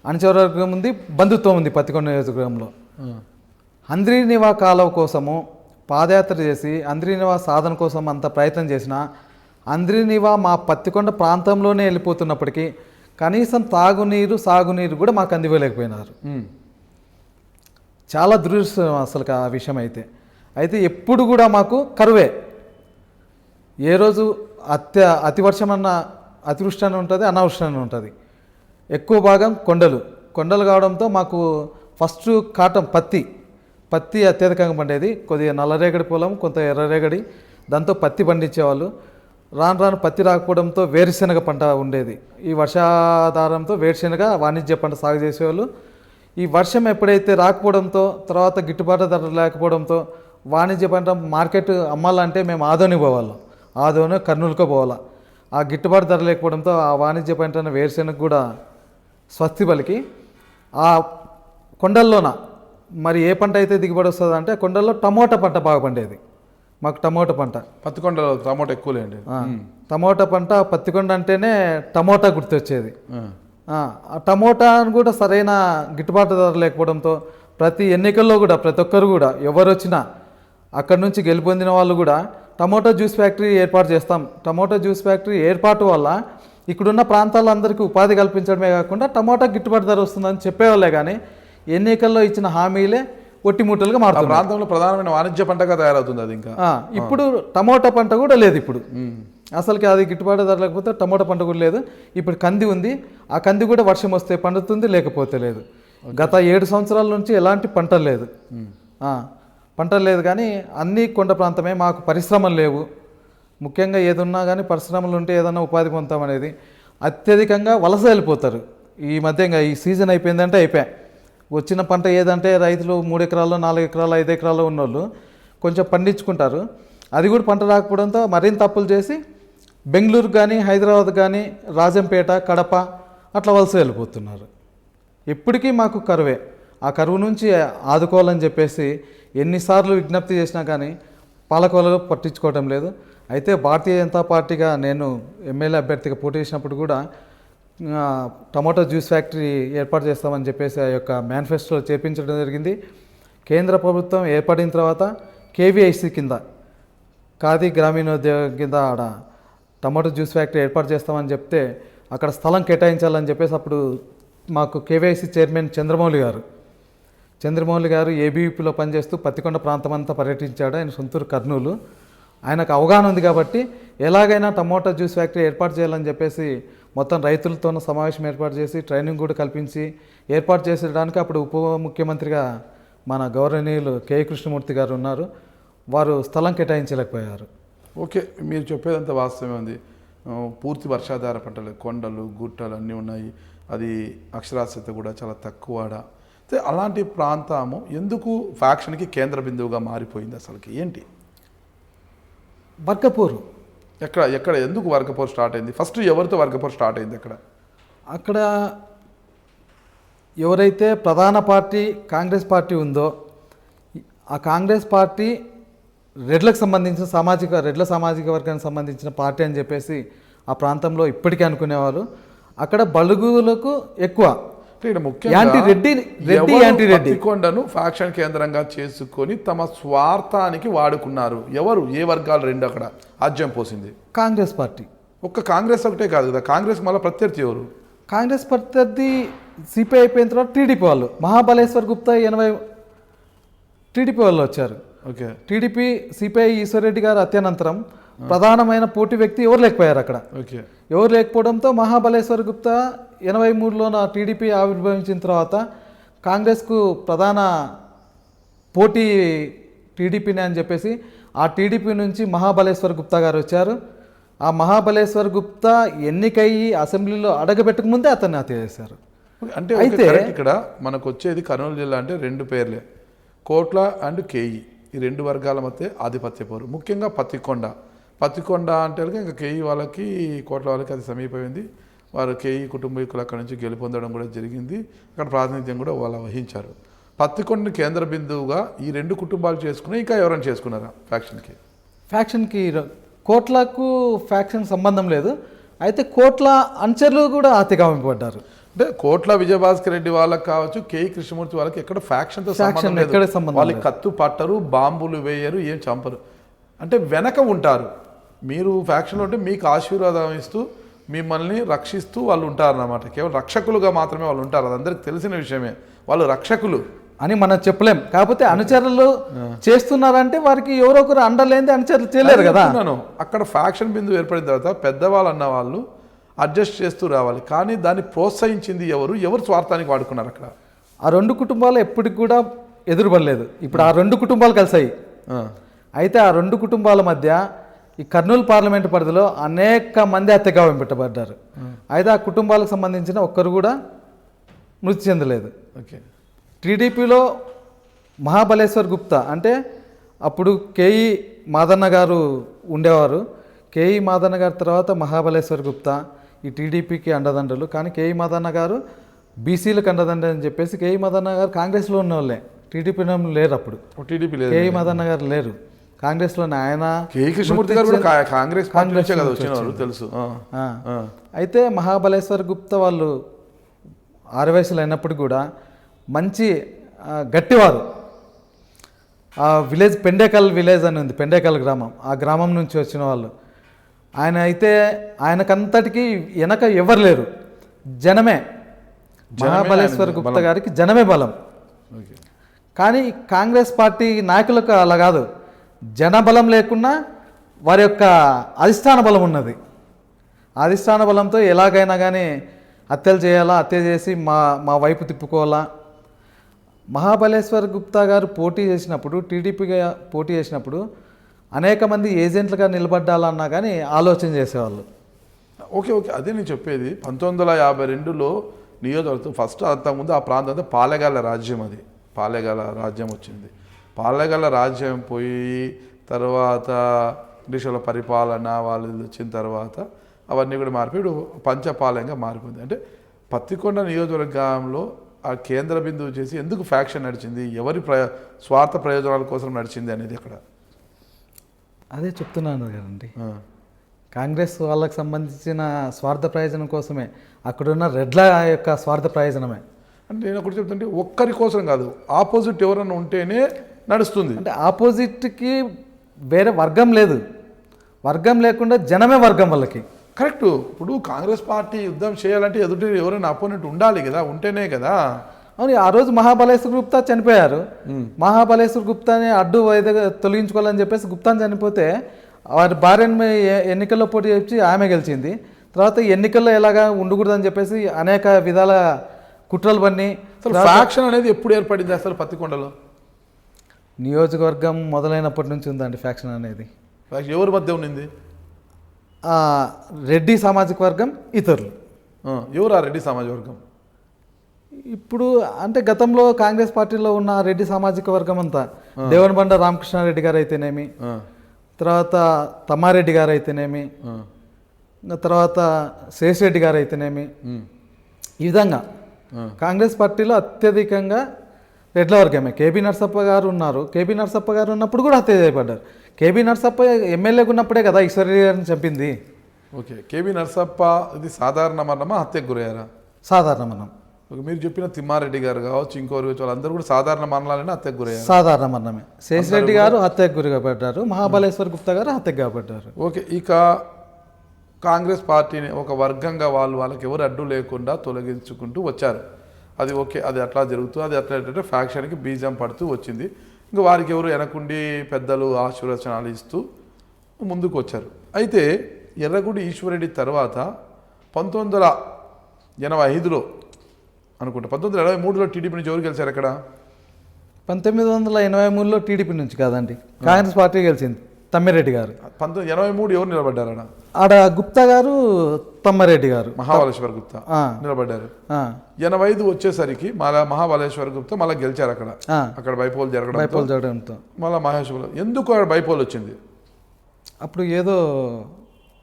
S2: అణచివేతవర్గం ఉంది, బంధుత్వం ఉంది పత్తికొండ నియోజకవర్గంలో. అంద్రీనివా కాలువ కోసము పాదయాత్ర చేసి అంద్రీనివా సాధన కోసం అంత ప్రయత్నం చేసిన అంద్రీనివా మా పత్తికొండ ప్రాంతంలోనే వెళ్ళిపోతున్నప్పటికీ కనీసం తాగునీరు సాగునీరు కూడా మాకు అందివ్వలేకపోయినారు. చాలా దురదృష్టం అసలు ఆ విషయం అయితే ఎప్పుడు కూడా మాకు కరువే. ఏ రోజు అతి వర్షం అన్న అతివృష్టి అని ఉంటుంది, అనావృష్టి అని ఉంటుంది. ఎక్కువ భాగం కొండలు కావడంతో మాకు ఫస్ట్ కాటం పత్తి అత్యధికంగా పండేది. కొద్దిగా నల్లరేగడి పొలం, కొంత ఎర్రరేగడి, దాంతో పత్తి పండించేవాళ్ళు. రాను పత్తి రాకపోవడంతో వేరుశెనగ పంట ఉండేది. ఈ వర్షాధారంతో వేరుశెనగ వాణిజ్య పంట సాగు చేసేవాళ్ళు. ఈ వర్షం ఎప్పుడైతే రాకపోవడంతో, తర్వాత గిట్టుబాటు ధర లేకపోవడంతో వాణిజ్య పంట మార్కెట్ అమ్మాలంటే మేము ఆదోని పోవాలి, ఆదోని కర్నూలుకో పోవాలి. ఆ గిట్టుబాటు ధర లేకపోవడంతో ఆ వాణిజ్య పంట వేరుశెనగ కూడా స్వస్తి పలికి ఆ కొండల్లోన మరి ఏ పంట అయితే దిగుబడి వస్తుంది అంటే కొండల్లో టమోటా పంట బాగా పండేది. మాకు టమోటా పంట,
S1: పత్తికొండలో టమోటా ఎక్కువలేండి.
S2: టమోటా పంట పత్తికొండ అంటేనే టమోటా గుర్తొచ్చేది. ఆ టమోటాను కూడా సరైన గిట్టుబాటు ధర లేకపోవడంతో ప్రతి ఎన్నికల్లో కూడా ప్రతి ఒక్కరు కూడా ఎవరు వచ్చినా అక్కడి నుంచి గెలుపొందిన వాళ్ళు కూడా టమోటా జ్యూస్ ఫ్యాక్టరీ ఏర్పాటు చేస్తాం. టమోటా జ్యూస్ ఫ్యాక్టరీ ఏర్పాటు వల్ల ఇక్కడున్న ప్రాంతాలందరికీ ఉపాధి కల్పించడమే కాకుండా టమోటా గిట్టుబాటు ధర వస్తుందని చెప్పేవాళ్ళే కానీ ఎన్నికల్లో ఇచ్చిన హామీలే ఒట్టి మూటలుగా మారుతుంది.
S1: ప్రాంతంలో ప్రధానమైన వాణిజ్య పంటగా తయారవుతుంది అది. ఇంకా
S2: ఇప్పుడు టమోటా పంట కూడా లేదు. ఇప్పుడు అసలుకి అది గిట్టుబాటు ధర లేకపోతే టమోటా పంట కూడా లేదు. ఇప్పుడు కంది ఉంది, ఆ కంది కూడా వర్షం వస్తే పండుతుంది, లేకపోతే లేదు. గత 7 సంవత్సరాల నుంచి ఎలాంటి పంట లేదు. కానీ అన్నీ కొండ ప్రాంతమే. మాకు పరిశ్రమలు లేవు. ముఖ్యంగా ఏదున్నా కానీ పరిశ్రమలు ఉంటే ఏదన్నా ఉపాధి పొందుతామనేది. అత్యధికంగా వలస వెళ్ళిపోతారు. ఈ మధ్య ఇంకా ఈ సీజన్ అయిపోయిందంటే వచ్చిన పంట ఏదంటే రైతులు 3 ఎకరాల్లో 4 ఎకరాలు 5 ఎకరాల్లో ఉన్నోళ్ళు కొంచెం పండించుకుంటారు. అది కూడా పంట రాకపోవడంతో మరింత అప్పులు చేసి బెంగళూరు కానీ హైదరాబాద్ కానీ రాజంపేట కడప అట్లా వలస వెళ్ళిపోతున్నారు. ఇప్పటికీ మాకు కరువే. ఆ కరువు నుంచి ఆదుకోవాలని చెప్పేసి ఎన్నిసార్లు విజ్ఞప్తి చేసినా కానీ పాలకులు పట్టించుకోవడం లేదు. అయితే భారతీయ జనతా పార్టీగా నేను ఎమ్మెల్యే అభ్యర్థిగా పోటీ చేసినప్పుడు కూడా టమోటా జ్యూస్ ఫ్యాక్టరీ ఏర్పాటు చేస్తామని చెప్పేసి ఆ యొక్క మేనిఫెస్టోలో చేర్పించడం జరిగింది. కేంద్ర ప్రభుత్వం ఏర్పడిన తర్వాత కేవీఐసి కింద ఖాదీ గ్రామీణోద్యోగం కింద ఆడ టమోటా జ్యూస్ ఫ్యాక్టరీ ఏర్పాటు చేస్తామని చెప్తే అక్కడ స్థలం కేటాయించాలని చెప్పేసి అప్పుడు మాకు కేవీఐసి చైర్మన్ చంద్రమౌళి గారు ఏబీవీపీలో పనిచేస్తూ పత్తికొండ ప్రాంతం అంతా పర్యటించాడు. ఆయన సొంతూరు కర్నూలు. ఆయనకు అవగాహన ఉంది కాబట్టి ఎలాగైనా టమోటా జ్యూస్ ఫ్యాక్టరీ ఏర్పాటు చేయాలని చెప్పేసి మొత్తం రైతులతో సమావేశం ఏర్పాటు చేసి ట్రైనింగ్ కూడా కల్పించి ఏర్పాటు చేసేయడానికి అప్పుడు ఉప ముఖ్యమంత్రిగా మన గౌరవనీయులు కె కృష్ణమూర్తి గారు ఉన్నారు. వారు స్థలం కేటాయించలేకపోయారు.
S1: ఓకే, మీరు చెప్పేదంతా వాస్తవమే ఉంది. పూర్తి వర్షాధార పంటలు, కొండలు గుట్టలు అన్నీ ఉన్నాయి. అది అక్షరాస్యత కూడా చాలా తక్కువడ. అయితే అలాంటి ప్రాంతము ఎందుకు ఫ్యాక్షన్కి కేంద్ర బిందువుగా మారిపోయింది? అసలుకి ఏంటి?
S2: వర్గపోరు
S1: ఎక్కడ ఎందుకు వర్గపోరు స్టార్ట్ అయింది? ఫస్ట్ ఎవరితో వర్గపోరు స్టార్ట్ అయింది?
S2: అక్కడ ఎవరైతే ప్రధాన పార్టీ కాంగ్రెస్ పార్టీ ఉందో ఆ కాంగ్రెస్ పార్టీ రెడ్ల సామాజిక వర్గానికి సంబంధించిన పార్టీ అని చెప్పేసి ఆ ప్రాంతంలో ఇప్పటికీ అనుకునేవారు. అక్కడ బలుగులకు ఎక్కువ
S1: పత్తికొండను ఫ్యాక్షన్ కేంద్రంగా చేసుకొని తమ స్వార్థానికి వాడుకున్నారు. ఎవరు? ఏ వర్గాలు? రెండు అక్కడ ఆజ్యం పోసింది
S2: కాంగ్రెస్ పార్టీ.
S1: ఒక్క కాంగ్రెస్ ఒకటే కాదు కదా, కాంగ్రెస్ మళ్ళీ ప్రత్యర్థి ఎవరు?
S2: కాంగ్రెస్ ప్రత్యర్థి సిపిఐ అయిపోయిన తర్వాత టీడీపీ వాళ్ళు. మహాబలేశ్వర్ గుప్తా 80 టీడీపీ వాళ్ళు వచ్చారు.
S1: ఓకే,
S2: టీడీపీ సిపిఐ ఈశ్వర్రెడ్డి గారు అత్యనంతరం ప్రధానమైన పోటీ వ్యక్తి ఎవరు లేకపోయారు అక్కడ.
S1: ఓకే,
S2: ఎవరు లేకపోవడంతో మహాబలేశ్వర్ గుప్తా 83లో టీడీపీ ఆవిర్భవించిన తర్వాత కాంగ్రెస్కు ప్రధాన పోటీ టీడీపీనే అని చెప్పేసి ఆ టీడీపీ నుంచి మహాబలేశ్వర్ గుప్తా గారు వచ్చారు. ఆ మహాబలేశ్వర్ గుప్తా ఎన్నికయ్యి అసెంబ్లీలో అడగబెట్టక ముందే అతన్ని హత్య చేశారు.
S1: అంటే అయితే ఇక్కడ మనకు వచ్చేది కర్నూలు జిల్లా అంటే రెండు పేర్లే, కోట్ల అండ్ కేఈ. ఈ రెండు వర్గాల మధ్య ఆధిపత్య పోరు. ముఖ్యంగా పత్తికొండ అంటే ఇంకా కేఈ వాళ్ళకి కోట్ల వాళ్ళకి అది సమీపమైంది. వారు కేఈ కుటుంబీకులు అక్కడ నుంచి గెలుపొందడం కూడా జరిగింది. అక్కడ ప్రాతినిధ్యం కూడా వాళ్ళు వహించారు. పత్తికొండని కేంద్ర బిందువుగా ఈ రెండు కుటుంబాలు చేసుకుని ఇంకా ఎవరైనా చేసుకున్నారా ఫ్యాక్షన్కి? కోట్లకు ఫ్యాక్షన్ సంబంధం లేదు. అయితే కోట్ల అనుచరులు కూడా హత్యగావింపబడ్డారు. అంటే కోట్ల విజయభాస్కర్ రెడ్డి వాళ్ళకి కావచ్చు, కేఈ కృష్ణమూర్తి వాళ్ళకి ఎక్కడ ఫ్యాక్షన్తో సంబంధం
S2: ఎక్కడ
S1: లేదు.
S2: సంబంధం
S1: వాళ్ళకి కత్తు పట్టరు, బాంబులు వేయరు, ఏం చంపరు. అంటే వెనక ఉంటారు. మీరు ఫ్యాక్షన్లో ఉంటే మీకు ఆశీర్వాదం ఇస్తూ మిమ్మల్ని రక్షిస్తూ వాళ్ళు ఉంటారన్నమాట. కేవలం రక్షకులుగా మాత్రమే వాళ్ళు ఉంటారు. అది అందరికి తెలిసిన విషయమే. వాళ్ళు రక్షకులు
S2: అని మనం చెప్పలేం. కాకపోతే అనుచరులు చేస్తున్నారంటే వారికి ఎవరో ఒకరు అండలేంది అనుచరులు చేయలేరు కదా.
S1: అక్కడ ఫ్యాక్షన్ బిందు ఏర్పడిన తర్వాత పెద్దవాళ్ళు అన్న వాళ్ళు అడ్జస్ట్ చేస్తూ రావాలి. కానీ దాన్ని ప్రోత్సహించింది ఎవరు స్వార్థానికి వాడుకున్నారు అక్కడ.
S2: ఆ రెండు కుటుంబాలు ఎప్పటికి కూడా ఎదురుపడలేదు. ఇప్పుడు ఆ రెండు కుటుంబాలు కలిసాయి. అయితే ఆ రెండు కుటుంబాల మధ్య ఈ కర్నూలు పార్లమెంటు పరిధిలో అనేక మంది హత్యగావం పెట్టబడ్డారు. అయితే ఆ కుటుంబాలకు సంబంధించిన ఒక్కరు కూడా మృతి చెందలేదు.
S1: ఓకే.
S2: టీడీపీలో మహాబలేశ్వర్ గుప్తా అంటే అప్పుడు కేఈ మాదన్న గారు ఉండేవారు. కేఈ మాదన్న గారి తర్వాత మహాబలేశ్వర్ గుప్తా ఈ టీడీపీకి అండదండలు. కానీ కేఈ మాదన్న గారు బీసీలకు అండదండ అని చెప్పేసి కేఈ మాదన్న గారు కాంగ్రెస్లో ఉన్న వాళ్ళే, టీడీపీలో లేరు. అప్పుడు
S1: టీడీపీ
S2: కేఈ మాదన్న గారు లేరు కాంగ్రెస్లోనే. ఆయన
S1: కేఈ కృష్ణమూర్తి గారు కూడా కాంగ్రెస్ తెలుసు.
S2: అయితే మహాబలేశ్వర్ గుప్తా వాళ్ళు ఆరువయసులు అయినప్పుడు కూడా మంచి గట్టివారు. ఆ విలేజ్ పెండేకల్ విలేజ్ అని ఉంది, పెండేకల్ గ్రామం. ఆ గ్రామం నుంచి వచ్చిన వాళ్ళు. ఆయన అయితే ఆయనకంతటికి వెనక ఎవరు లేరు, జనమే. మహాబలేశ్వర్ గుప్తా గారికి జనమే బలం. కానీ కాంగ్రెస్ పార్టీ నాయకులకు అలా కాదు. జనబలం లేకున్నా వారి యొక్క అధిష్టాన బలం ఉన్నది. అధిష్టాన బలంతో ఎలాగైనా కానీ హత్యలు చేయాలా, హత్య చేసి మా వైపు తిప్పుకోవాలా. మహాబలేశ్వర్ గుప్తా గారు పోటీ చేసినప్పుడు, టీడీపీగా పోటీ చేసినప్పుడు అనేక మంది ఏజెంట్లుగా నిలబడ్డాలన్నా కానీ ఆలోచన చేసేవాళ్ళు.
S1: ఓకే, అదే నేను చెప్పేది. 1952లో నియోజకవర్గం ఫస్ట్ అంతకుముందు ఆ ప్రాంతం అంతా పాలెగాళ్ళ రాజ్యం. అది పాలెగాళ్ళ రాజ్యం వచ్చింది. పాలెగాళ్ళ రాజ్యం పోయి తర్వాత బ్రిటిషర్ల పరిపాలన వాళ్ళు వచ్చిన తర్వాత అవన్నీ కూడా మారిపోయి ఇప్పుడు పంచపాలెంగా మారిపోయింది. అంటే పత్తికొండ నియోజకవర్గంలో ఆ కేంద్ర బిందువు చేసి ఎందుకు ఫ్యాక్షన్ నడిచింది, ఎవరి స్వార్థ ప్రయోజనాల కోసం నడిచింది అనేది అక్కడ
S2: అదే చెప్తున్నాను కదండి. కాంగ్రెస్ వాళ్ళకి సంబంధించిన స్వార్థ ప్రయోజనం కోసమే, అక్కడున్న రెడ్ల యొక్క స్వార్థ ప్రయోజనమే.
S1: అంటే నేను ఒకటి చెప్తుంటే ఒక్కరి కోసం కాదు, ఆపోజిట్ ఎవరైనా ఉంటేనే నడుస్తుంది.
S2: అంటే ఆపోజిట్కి వేరే వర్గం లేదు, వర్గం లేకుండా జనమే వర్గం వాళ్ళకి.
S1: కరెక్ట్. ఇప్పుడు కాంగ్రెస్ పార్టీ యుద్ధం చేయాలంటే ఎదుటి ఎవరైనా అపోనెంట్ ఉండాలి కదా, ఉంటేనే కదా.
S2: అవును. ఆ రోజు మహాబలేశ్వర్ గుప్తా చనిపోయారు. మహాబలేశ్వర్ గుప్తాని అడ్డు తొలగించుకోవాలని చెప్పేసి గుప్తాని చనిపోతే వారి భార్యను ఎన్నికల్లో పోటీ చేసి ఆమె గెలిచింది. తర్వాత ఎన్నికల్లో ఎలాగా ఉండకూడదని చెప్పేసి అనేక విధాల కుట్రలు పన్ని
S1: ఫ్యాక్షన్ అనేది ఎప్పుడు ఏర్పడింది అసలు పత్తికొండలో?
S2: నియోజకవర్గం మొదలైనప్పటి నుంచి ఉందండి ఫ్యాక్షన్ అనేది.
S1: ఎవరి మధ్య ఉన్నింది?
S2: రెడ్డి సామాజిక వర్గం, ఇతరులు.
S1: ఎవరు ఆ రెడ్డి సామాజిక వర్గం?
S2: ఇప్పుడు అంటే గతంలో కాంగ్రెస్ పార్టీలో ఉన్న రెడ్డి సామాజిక వర్గం అంతా దేవనబండ రామకృష్ణారెడ్డి గారు అయితేనేమి, తర్వాత తమ్మారెడ్డి గారు అయితేనేమి, తర్వాత శేషరెడ్డి గారు అయితేనేమి, ఈ విధంగా కాంగ్రెస్ పార్టీలో అత్యధికంగా రెడ్ల వర్గమే. కేబీ నరసప్ప గారు ఉన్నారు. కేబీ నరసప్ప గారు ఉన్నప్పుడు కూడా హత్య చేయబడ్డారు. కేబీ నరసప్ప ఎమ్మెల్యేగా ఉన్నప్పుడే కదా ఈశ్వరి గారిని చంపింది.
S1: ఓకే. కేబీ నరసప్ప ఇది సాధారణ మరణమా, హత్యకు గురయ్యారా?
S2: సాధారణ మరణం.
S1: మీరు చెప్పిన తిమ్మారెడ్డి గారు కావచ్చు, ఇంకోరు కావచ్చు, వాళ్ళందరూ కూడా సాధారణ మరణాలనే హత్యకు గురయ్యారు.
S2: సాధారణ మరణమే. శేషరెడ్డి గారు హత్యకు గురిపడ్డారు, మహాబలేశ్వర్ గుప్తా గారు హత్యకు కాబడ్డారు.
S1: ఓకే. ఇక కాంగ్రెస్ పార్టీని ఒక వర్గంగా వాళ్ళకి ఎవరు అడ్డు లేకుండా తొలగించుకుంటూ వచ్చారు. అది ఓకే, అది అట్లా జరుగుతూ అది అట్లా ఏంటంటే ఫ్యాక్షన్కి బీజం పడుతూ వచ్చింది. ఇంకా వారికి ఎవరు వెనకుండి పెద్దలు ఆశీర్వచనాలు ఇస్తూ ముందుకు వచ్చారు. అయితే ఎర్రగుడి ఈశ్వరెడ్డి తర్వాత 1985లో అనుకుంటా, 1983లో టీడీపీ నుంచి ఎవరు గెలిచారు అక్కడ?
S2: 1983లో టీడీపీ నుంచి కాదండి, కాంగ్రెస్ పార్టీ గెలిచింది. తమ్మిరెడ్డి గారు.
S1: 1983 ఎవరు నిలబడ్డారు
S2: ఆడ? గుప్తా గారు, తమ్మారెడ్డి గారు,
S1: మహాబలేశ్వర్ గుప్తా నిలబడ్డారు. 85 వచ్చేసరికి మళ్ళా మహాబలేశ్వర్ గుప్తా మళ్ళీ గెలిచారు అక్కడ. అక్కడ బైపోల్ జరగడంతో మళ్ళీ మహేశ్వర్ ఎందుకు అక్కడ బైపోల్ వచ్చింది?
S2: అప్పుడు ఏదో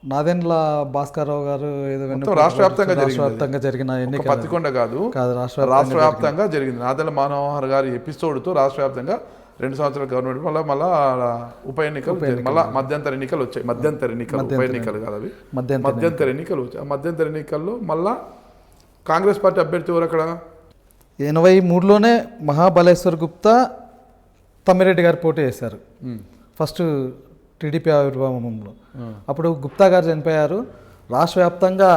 S2: నాదెండ్ల భాస్కర్రావు గారు ఏదో
S1: రాష్ట్ర వ్యాప్తంగా
S2: జరిగిన ఎన్నిక,
S1: పత్తికొండ కాదు రాష్ట్ర వ్యాప్తంగా జరిగింది. నాదెండ్ల మనోహర్ గారి ఎపిసోడ్తో రాష్ట్ర వ్యాప్తంగా 2 సంవత్సరాల గవర్నమెంట్ మళ్ళీ ఉప ఎన్నికలు, మళ్ళీ మధ్యంతర ఎన్నికలు వచ్చాయి. ఉప ఎన్నికలు కాదు అవి, మధ్యంతర ఎన్నికలు వచ్చాయి. ఆ మధ్యంతర ఎన్నికల్లో మళ్ళా కాంగ్రెస్ పార్టీ అభ్యర్థి ఎవరు అక్కడ?
S2: 83లోనే మహాబలేశ్వర్ గుప్తా తమ్మిరెడ్డి గారు పోటీ చేశారు ఫస్ట్ టీడీపీ ఆవిర్భావంలో. అప్పుడు గుప్తా గారు చనిపోయారు. రాష్ట్ర వ్యాప్తంగా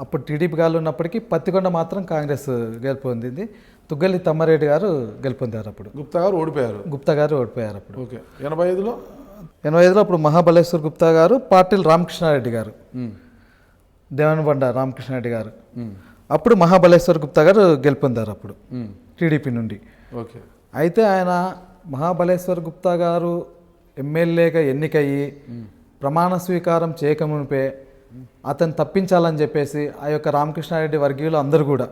S2: అప్పుడు టీడీపీ గారు ఉన్నప్పటికీ పత్తికొండ మాత్రం కాంగ్రెస్ గెలుపొందింది. తుగ్గలి తమ్మారెడ్డి గారు గెలుపొందారు. అప్పుడు
S1: గుప్తా గారు ఓడిపోయారు.
S2: గుప్తా గారు ఓడిపోయారు. అప్పుడు
S1: ఓకే. 85లో
S2: అప్పుడు మహాబలేశ్వర్ గుప్తా గారు, పాటిల్ రామకృష్ణారెడ్డి గారు, దేవనబండ రామకృష్ణారెడ్డి గారు, అప్పుడు మహాబలేశ్వర్ గుప్తా గారు గెలుపొందారు అప్పుడు టీడీపీ నుండి.
S1: ఓకే.
S2: అయితే ఆయన మహాబలేశ్వర్ గుప్తా గారు ఎమ్మెల్యేగా ఎన్నికయ్యి ప్రమాణ స్వీకారం చేయకమునిపే అతను తప్పించాలని చెప్పేసి ఆ యొక్క రామకృష్ణారెడ్డి వర్గీయులు అందరూ కూడా,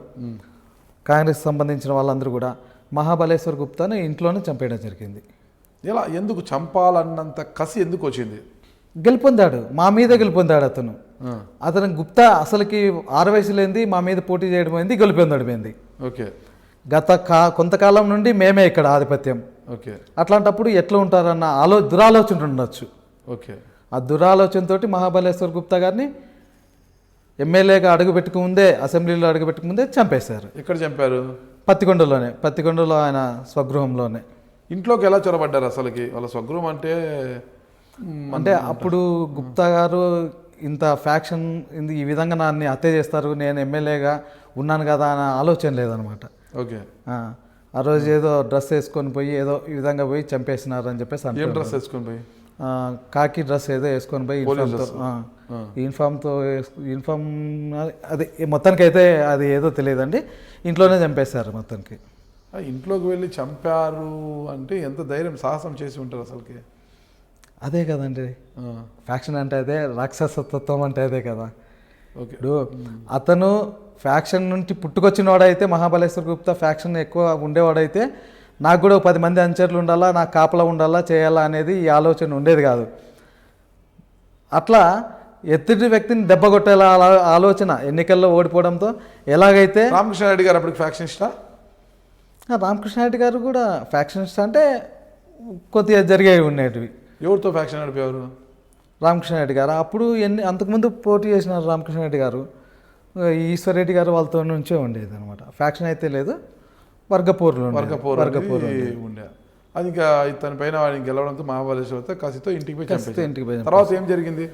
S2: కాంగ్రెస్ సంబంధించిన వాళ్ళందరూ కూడా మహాబలేశ్వర్ గుప్తాను ఇంట్లోనే చంపేయడం జరిగింది.
S1: ఇలా ఎందుకు చంపాలన్నంత కసి ఎందుకు వచ్చింది?
S2: గెలుపొందాడు, మా మీద గెలుపొందాడు అతను గుప్తా అసలుకి 6 వయసులేంది మా మీద పోటీ చేయడం అయింది, గెలుపొందాడు పోయింది.
S1: ఓకే.
S2: కొంతకాలం నుండి మేమే ఇక్కడ ఆధిపత్యం.
S1: ఓకే.
S2: అట్లాంటప్పుడు ఎట్లా ఉంటారన్న దురాలోచన ఉండొచ్చు.
S1: ఓకే.
S2: ఆ దురాలోచనతో మహాబలేశ్వర్ గుప్తా గారిని ఎమ్మెల్యేగా అడుగుపెట్టుకుందే, అసెంబ్లీలో అడుగుపెట్టుకుందే చంపేశారు.
S1: ఎక్కడ చంపారు?
S2: పత్తికొండలో ఆయన స్వగృహంలోనే.
S1: ఇంట్లోకి ఎలా చొరబడ్డారు అసలుకి? వాళ్ళ స్వగృహం అంటే
S2: అప్పుడు గుప్తా గారు ఇంత ఫ్యాక్షన్ ఈ విధంగా నన్ను హత్య చేస్తారు, నేను ఎమ్మెల్యేగా ఉన్నాను కదా అనే ఆలోచన లేదనమాట.
S1: ఓకే.
S2: ఆ రోజు ఏదో డ్రెస్ వేసుకొని పోయి ఏదో ఈ విధంగా పోయి చంపేసినారు అని చెప్పేసి
S1: ఏం డ్రెస్ వేసుకొని పోయి?
S2: కాకి డ్రెస్ ఏదో వేసుకొని పోయి యూనిఫామ్ అది మొత్తానికైతే అది ఏదో తెలియదండి, ఇంట్లోనే చంపేశారు మొత్తానికి.
S1: ఇంట్లోకి వెళ్ళి చంపారు అంటే ఎంత ధైర్యం, సాహసం చేసి ఉంటారు అసలుకి?
S2: అదే కదండి ఫ్యాక్షన్ అంటే, అదే రాక్షసతత్వం అంటే అదే కదా.
S1: ఓకే.
S2: ఇప్పుడు అతను ఫ్యాక్షన్ నుండి పుట్టుకొచ్చినవాడైతే, మహాబలేశ్వర్ గుప్తా ఫ్యాక్షన్ ఎక్కువ ఉండేవాడైతే నాకు కూడా 10 మంది అనుచరులు ఉండాలా, నాకు కాపలా ఉండాలా, చేయాలా అనేది ఈ ఆలోచన ఉండేది కాదు. అట్లా ఎత్తుటి వ్యక్తిని దెబ్బ కొట్టేలా ఆలోచన ఎన్నికల్లో ఓడిపోవడంతో ఎలాగైతే.
S1: రామకృష్ణారెడ్డి గారు అప్పుడు ఫ్యాక్షనిస్టా?
S2: రామకృష్ణారెడ్డి గారు కూడా ఫ్యాక్షనిస్ట్ అంటే కొద్దిగా జరిగేవి ఉండేటివి.
S1: ఎవరితో ఫ్యాక్షన్ నడిపేవారు?
S2: రామకృష్ణారెడ్డి గారు అప్పుడు అంతకుముందు పోటీ చేసినారు. రామకృష్ణారెడ్డి గారు, ఈశ్వర్రెడ్డి గారు వాళ్ళతో నుంచే ఉండేది అనమాట. ఫ్యాక్షన్ అయితే లేదు, వర్గపోరులు
S1: ఉండే. అది ఇంకా తన పైన వాడిని గెలవడంతో మహాబలేశ్వర్ కసితో ఇంటికి పోయి తర్వాత ఏం జరిగింది?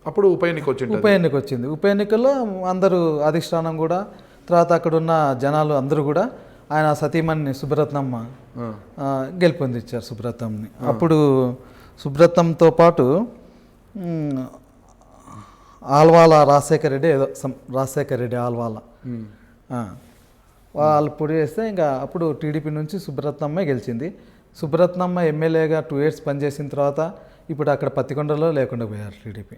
S1: అప్పుడు ఉప ఎన్నిక
S2: వచ్చింది. ఉప ఎన్నికల్లో అందరూ అధిష్టానం కూడా, తర్వాత అక్కడ ఉన్న జనాలు అందరూ కూడా ఆయన సతీమణిని సుబ్రత్నమ్మ గెలుపొందించారు సుబ్రత్నంని. అప్పుడు సుబ్రత్నంతో పాటు ఆల్వాల రాజశేఖర రెడ్డి ఆల్వాల వాళ్ళు పొడి చేస్తే ఇంకా అప్పుడు టీడీపీ నుంచి సుబ్రత్నమ్మ గెలిచింది. సుబ్రత్నమ్మ ఎమ్మెల్యేగా 2 years పనిచేసిన తర్వాత ఇప్పుడు అక్కడ పత్తికొండలో లేకుండా పోయారు టీడీపీ.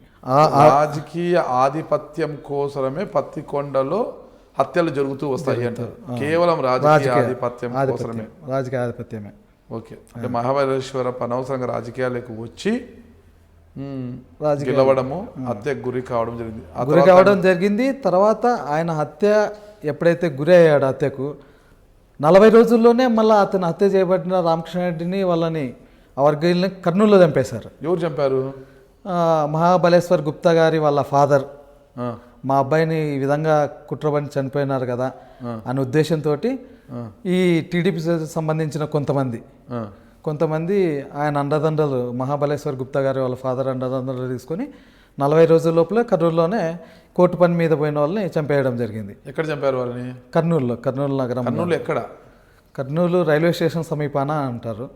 S1: రాజకీయ ఆధిపత్యం కోసమే పత్తికొండలో హత్యలు జరుగుతూ వస్తాయి అంటారు. కేవలం రాజకీయ
S2: ఆధిపత్యమే.
S1: ఓకే. అంటే మహాబలేశ్వరప్ప అనవసరంగా రాజకీయాలకు వచ్చి గెలవడము, హత్యకు గురి కావడం
S2: జరిగింది. తర్వాత ఆయన హత్య ఎప్పుడైతే గురి అయ్యాడు హత్యకు 40 రోజుల్లోనే మళ్ళీ అతను హత్య చేయబడిన రామకృష్ణారెడ్డిని వాళ్ళని ఆ వర్గీయుల్ని కర్నూలులో చంపేశారు.
S1: ఎవరు చంపారు?
S2: మహాబలేశ్వర్ గుప్తా గారి వాళ్ళ ఫాదర్, మా అబ్బాయిని ఈ విధంగా కుట్రబడి చనిపోయినారు కదా అనే ఉద్దేశంతో ఈ టీడీపీ సంబంధించిన కొంతమంది ఆయన అండదండలు, మహాబలేశ్వర్ గుప్తా గారి వాళ్ళ ఫాదర్ అండదండలు తీసుకొని 40 రోజుల లోపల కర్నూలులోనే కోర్టు పని మీద పోయిన వాళ్ళని చంపేయడం జరిగింది.
S1: ఎక్కడ చంపారు వాళ్ళని?
S2: కర్నూలు నగరం.
S1: ఎక్కడ?
S2: కర్నూలు రైల్వే స్టేషన్ సమీపాన అంటారు.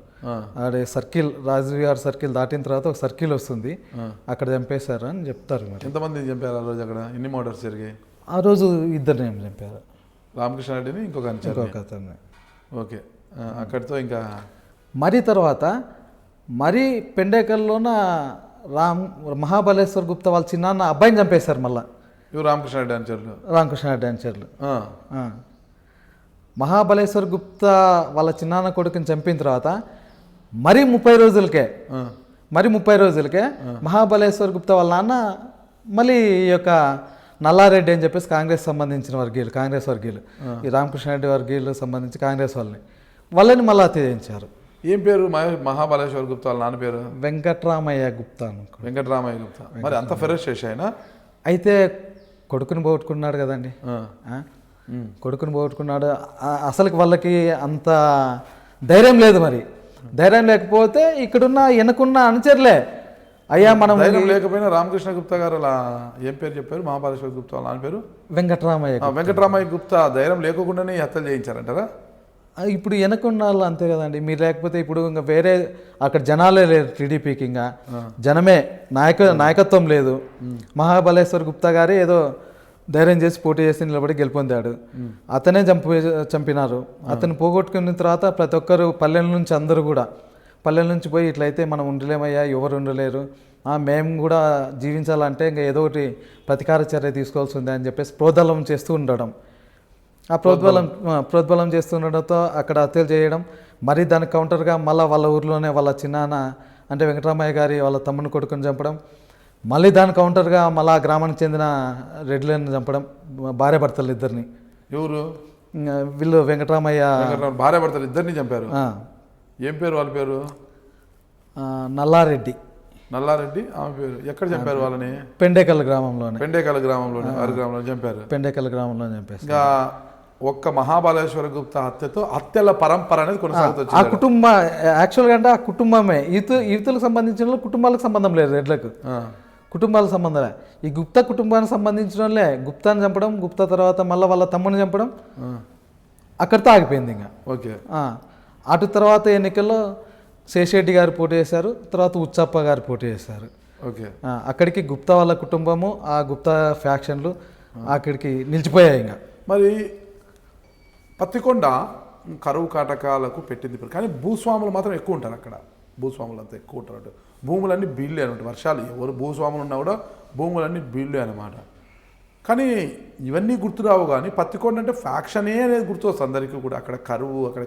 S2: అదే సర్కిల్, రాజుగారి సర్కిల్ దాటిన తర్వాత ఒక సర్కిల్ వస్తుంది, అక్కడ చంపేశారు అని చెప్తారు. మరి
S1: ఎంతమంది చంపారు ఆ రోజు? అక్కడ ఎన్ని మర్డర్స్ జరిగాయి
S2: ఆ రోజు? 2 చంపారు.
S1: రామకృష్ణారెడ్డిని, ఇంకొక అతన్ని. ఓకే. అక్కడితో ఇంకా
S2: మరి తర్వాత పెండేకల్లోన మహాబలేశ్వర్ గుప్తా వాళ్ళ చిన్నాన్న అబ్బాయిని చంపేశారు మళ్ళా. రామకృష్ణారెడ్డి అనుచరులు. మహాబలేశ్వర్ గుప్తా వాళ్ళ చిన్నాన్న కొడుకుని చంపిన తర్వాత మరి 30 రోజులకే మహాబలేశ్వర్ గుప్తా వాళ్ళ నాన్న మళ్ళీ ఈ యొక్క నల్లారెడ్డి అని చెప్పేసి కాంగ్రెస్ సంబంధించిన కాంగ్రెస్ వర్గీయులు, ఈ రామకృష్ణారెడ్డి వర్గీయులు సంబంధించి కాంగ్రెస్ వాళ్ళని మళ్ళీ హత్య చేయించారు.
S1: ఏం పేరు మహాబలేశ్వర్ గుప్తా వాళ్ళ నాన్న పేరు?
S2: వెంకట్రామయ్య గుప్తా.
S1: మరి అంత ఫెరస్ చేశాయన?
S2: అయితే కొడుకుని పోగొట్టుకున్నాడు కదండి. కొడుకుని పోగొట్టుకున్నాడు. అసలుకి వాళ్ళకి అంత ధైర్యం లేదు. మరి ధైర్యం లేకపోతే ఇక్కడున్న వెనకున్న అనుచరులే అయ్యా మనం
S1: ధైర్యం లేకపోయినా రామకృష్ణ గుప్తా గారు అలా ఏం పేరు చెప్పారు, మహాబలేశ్వర గుప్తా వాళ్ళ ఆయన పేరు
S2: వెంకటరామయ్య.
S1: వెంకటరామయ్య గుప్తా ధైర్యం లేకుండానే ఈ హత్యలు చేయించారంటారా?
S2: ఇప్పుడు వెనకున్న వాళ్ళు అంతే కదండి. మీరు లేకపోతే ఇప్పుడు ఇంకా వేరే అక్కడ జనాలే లేరు టీడీపీకి, ఇంకా జనమే నాయకత్వం లేదు. మహాబలేశ్వర్ గుప్తా గారే ఏదో ధైర్యం చేసి పోటీ చేసి నిలబడి గెలుపొందాడు. అతనే చంపినారు. అతను పోగొట్టుకున్న తర్వాత ప్రతి ఒక్కరు పల్లెల నుంచి అందరూ కూడా పల్లెల నుంచి పోయి ఇట్లయితే మనం ఉండలేమయ్యా, ఎవరు ఉండలేరు, మేము కూడా జీవించాలంటే ఇంకా ఏదో ఒకటి ప్రతీకార చర్య తీసుకోవాల్సి ఉంది అని చెప్పేసి ప్రోద్బలం చేస్తూ ఉండడం. ఆ ప్రోద్బలం చేస్తుండడంతో అక్కడ హత్యలు చేయడం. మరి దానికి కౌంటర్గా మళ్ళీ వాళ్ళ ఊర్లోనే వాళ్ళ చిన్నాన్న అంటే వెంకటరామయ్య గారి వాళ్ళ తమ్ముని కొడుకుని చంపడం. మళ్ళీ దాని కౌంటర్గా మళ్ళీ ఆ గ్రామానికి చెందిన రెడ్లను చంపడం, భార్య భర్తలు ఇద్దరిని.
S1: ఎవరు
S2: వీళ్ళు వెంకటరామయ్య
S1: భార్య భర్తలు ఇద్దరిని చంపారు. ఏం పేరు వాళ్ళ పేరు?
S2: నల్లారెడ్డి.
S1: నల్లారెడ్డి ఆమె పేరు. ఎక్కడ చంపారు వాళ్ళని?
S2: పెండేకల్ గ్రామంలోనే.
S1: పెండేకల్ గ్రామంలోనే, వారి గ్రామంలో చంపారు.
S2: పెండేకల్ గ్రామంలో చంపారు.
S1: ఇంకా ఒక్క మహాబలేశ్వర గుప్తా హత్యతో హత్యల పరంపర అనేది కొనసాగుతుంది.
S2: ఆ కుటుంబ యాక్చువల్గా అంటే ఆ కుటుంబమే యూతులకు సంబంధించిన కుటుంబాలకు సంబంధం లేదు. రెడ్లకు కుటుంబాలకు సంబంధం లేదు. ఈ గుప్తా కుటుంబానికి సంబంధించిన వాళ్ళే గుప్తాని చంపడం, గుప్తా తర్వాత మళ్ళీ వాళ్ళ తమ్ముని చంపడం, అక్కడితో ఆగిపోయింది. ఇంకా
S1: ఓకే.
S2: అటు తర్వాత ఎన్నికల్లో శేషరెడ్డి గారు పోటీ చేశారు, తర్వాత ఉచ్చప్ప గారు పోటీ చేశారు.
S1: ఓకే.
S2: అక్కడికి గుప్తా వాళ్ళ కుటుంబము, ఆ గుప్తా ఫ్యాక్షన్లు అక్కడికి నిలిచిపోయాయి. ఇంకా
S1: మరి పత్తికొండ కరువు కాటకాలకు పెట్టింది, కానీ భూస్వాములు మాత్రం ఎక్కువ ఉంటారు అక్కడ. భూస్వాములు అంతా ఎక్కువ ఉంటారు. భూములన్నీ బీళ్ళే అనమాట. వర్షాలు ఎవరు భూస్వాములు ఉన్నా కూడా భూములన్నీ బీళ్ళే అనమాట. కానీ ఇవన్నీ గుర్తురావు. కానీ పత్తికొండ అంటే ఫ్యాక్షనే అనేది గుర్తొస్తుంది అందరికీ కూడా. అక్కడ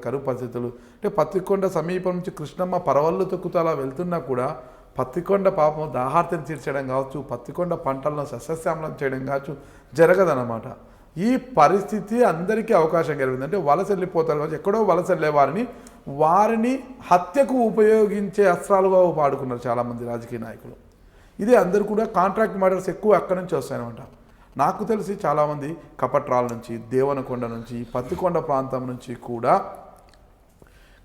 S1: కరువు పరిస్థితులు అంటే పత్తికొండ సమీపం నుంచి కృష్ణమ్మ పరవళ్ళు తొక్కుతూ అలా వెళ్తున్నా కూడా పత్తికొండ పాపం దాహార్తిని తీర్చడం కావచ్చు, పత్తికొండ పంటలను సస్యశ్యామలం చేయడం కావచ్చు జరగదన్నమాట. ఈ పరిస్థితి అందరికీ అవకాశం కలిగింది. అంటే వలస వెళ్ళిపోతారు కావచ్చు, ఎక్కడో వలస వెళ్ళే వారిని హత్యకు ఉపయోగించే అస్త్రాలుగా వాడుకున్నారు చాలామంది రాజకీయ నాయకులు. ఇదే అందరూ కూడా కాంట్రాక్ట్ మర్డర్స్ ఎక్కువ అక్కడి నుంచి వస్తాయన్నమాట. నాకు తెలిసి చాలామంది కపట్రాల నుంచి, దేవనకొండ నుంచి, పత్తికొండ ప్రాంతం నుంచి కూడా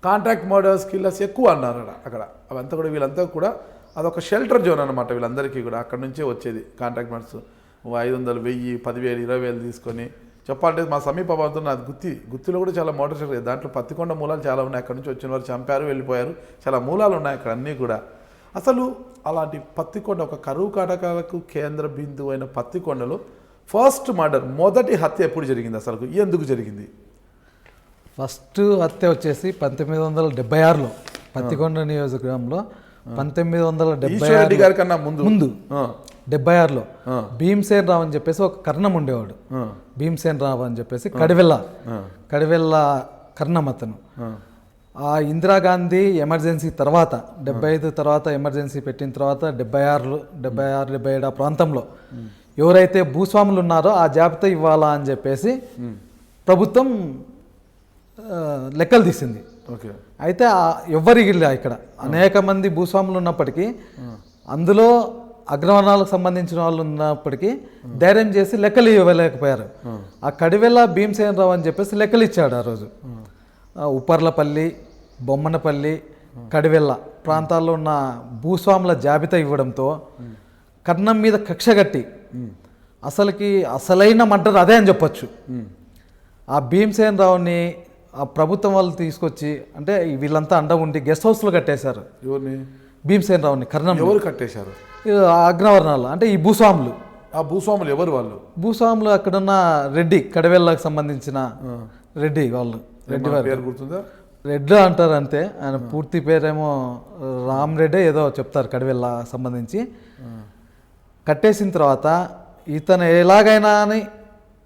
S1: కాంట్రాక్ట్ మర్డర్స్ కిల్లర్స్ ఎక్కువ అన్నారు అక్కడ. అవంతా కూడా వీళ్ళంతా కూడా అదొక షెల్టర్ జోన్ అనమాట. వీళ్ళందరికీ కూడా అక్కడ నుంచే వచ్చేది కాంట్రాక్ట్ మర్డర్స్. 500, 1000, 10,000, 20,000 తీసుకొని చెప్పాలంటే మా సమీప ప్రాంతం నాది గుత్తిలో కూడా చాలా మోటార్ సైకిల్. దాంట్లో పత్తికొండ మూలాలు చాలా ఉన్నాయి. అక్కడ నుంచి వచ్చిన వారు చంపారు, వెళ్ళిపోయారు. చాలా మూలాలు ఉన్నాయి అక్కడ అన్నీ కూడా. అసలు అలాంటి పత్తికొండ ఒక కరువు కాటకాలకు కేంద్ర బిందువు అయిన పత్తికొండలో ఫస్ట్ మర్డర్, మొదటి హత్య ఎప్పుడు జరిగింది, అసలు ఎందుకు జరిగింది?
S2: ఫస్ట్ హత్య వచ్చేసి 1976లో పత్తికొండ నియోజకవర్గంలో 1976
S1: గారి కన్నా ముందు
S2: 76లో భీమసేన్ రావు అని చెప్పేసి ఒక కర్ణం ఉండేవాడు. భీమసేన్ రావు అని చెప్పేసి కడివెల్ల కర్ణం అతను. ఆ ఇందిరాగాంధీ ఎమర్జెన్సీ తర్వాత 75 తర్వాత ఎమర్జెన్సీ పెట్టిన తర్వాత 76, 77 ఆ ప్రాంతంలో ఎవరైతే భూస్వాములు ఉన్నారో ఆ జాబితా ఇవ్వాలా అని చెప్పేసి ప్రభుత్వం లెక్కలు తీసింది. అయితే ఎవ్వరికి ఇక్కడ అనేక మంది భూస్వాములు ఉన్నప్పటికీ, అందులో అగ్రవర్ణాలకు సంబంధించిన వాళ్ళు ఉన్నప్పటికీ ధైర్యం చేసి లెక్కలు ఇవ్వలేకపోయారు. ఆ కడివెల్ల భీమసేన్ రావు అని చెప్పేసి లెక్కలు ఇచ్చాడు ఆ రోజు. ఉప్పర్లపల్లి, బొమ్మనపల్లి, కడివెల్ల ప్రాంతాల్లో ఉన్న భూస్వాముల జాబితా ఇవ్వడంతో కర్ణం మీద కక్ష కట్టి అసలైన మర్డర్ అదే అని చెప్పొచ్చు. ఆ భీమసేన్ రావుని ఆ ప్రభుత్వం వాళ్ళు తీసుకొచ్చి, అంటే వీళ్ళంతా అండ ఉండి గెస్ట్ హౌస్లో కట్టేశారు. భీమసేన్ రావుని కర్ణం
S1: ఎవరు కట్టేశారు?
S2: అగ్రవర్ణాలు అంటే ఈ భూస్వాములు.
S1: ఆ భూస్వాములు ఎవరు? వాళ్ళు
S2: భూస్వాములు అక్కడున్న రెడ్డి, కడివెల్లకు సంబంధించిన రెడ్డి వాళ్ళు. రెడ్డి వారి
S1: పేరు గుర్తుందా?
S2: రెడ్డి అంటారు అంతే. ఆయన పూర్తి పేరేమో రామ్ రెడ్డి ఏదో చెప్తారు. కడివెల్ల సంబంధించి కట్టేసిన తర్వాత ఇతను ఎలాగైనా అని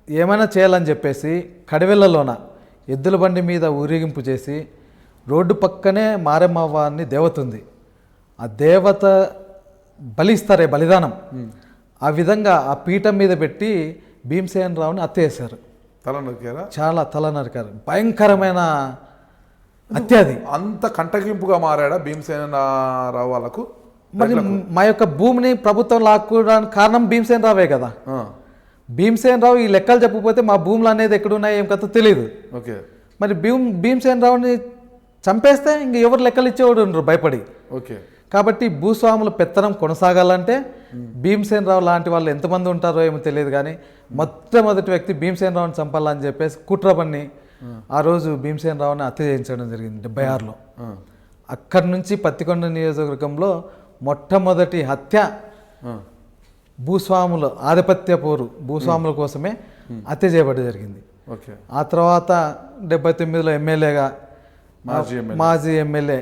S2: ఏమైనా చేయాలని చెప్పేసి కడివెల్లలోన ఎద్దుల బండి మీద ఊరేగింపు చేసి రోడ్డు పక్కనే మారెమ్మవారిని దేవత ఉంది. ఆ దేవత బలిస్తారే బలిదానం, ఆ విధంగా ఆ పీఠం మీద పెట్టి భీమసేన్ రావుని హత్య చేశారు.
S1: తల నరికారా?
S2: చాలా తల నరికారు. భయంకరమైన హత్య అది.
S1: అంత కంటగింపుగా మారాడా భీమసేన రావు వాళ్ళకు?
S2: మరి మా యొక్క భూమిని ప్రభుత్వం లాక్కోవడానికి కారణం భీమసేన్ రావే కదా. భీమసేన్ రావు ఈ లెక్కలు చెప్పకపోతే మా భూములు అనేది ఎక్కడున్నాయో ఏం కథ తెలియదు.
S1: ఓకే.
S2: మరి భీమసేన్ రావుని చంపేస్తే ఇంక ఎవరు లెక్కలు ఇచ్చేవాడు ఉండరు భయపడి.
S1: ఓకే.
S2: కాబట్టి భూస్వాముల పెత్తనం కొనసాగాలంటే భీమసేన్ రావు లాంటి వాళ్ళు ఎంతమంది ఉంటారో ఏమో తెలియదు, కానీ మొట్టమొదటి వ్యక్తి భీమసేన్ రావుని చంపాలని చెప్పేసి కుట్ర పన్ని ఆ రోజు భీమసేన్ రావుని హత్య చేయించడం జరిగింది 76లో. అక్కడి నుంచి పత్తికొండ నియోజకవర్గంలో మొట్టమొదటి హత్య భూస్వాముల ఆధిపత్య పోరు భూస్వాముల కోసమే హత్య చేయబడి జరిగింది.
S1: ఓకే.
S2: ఆ తర్వాత 79లో ఎమ్మెల్యేగా మాజీ ఎమ్మెల్యే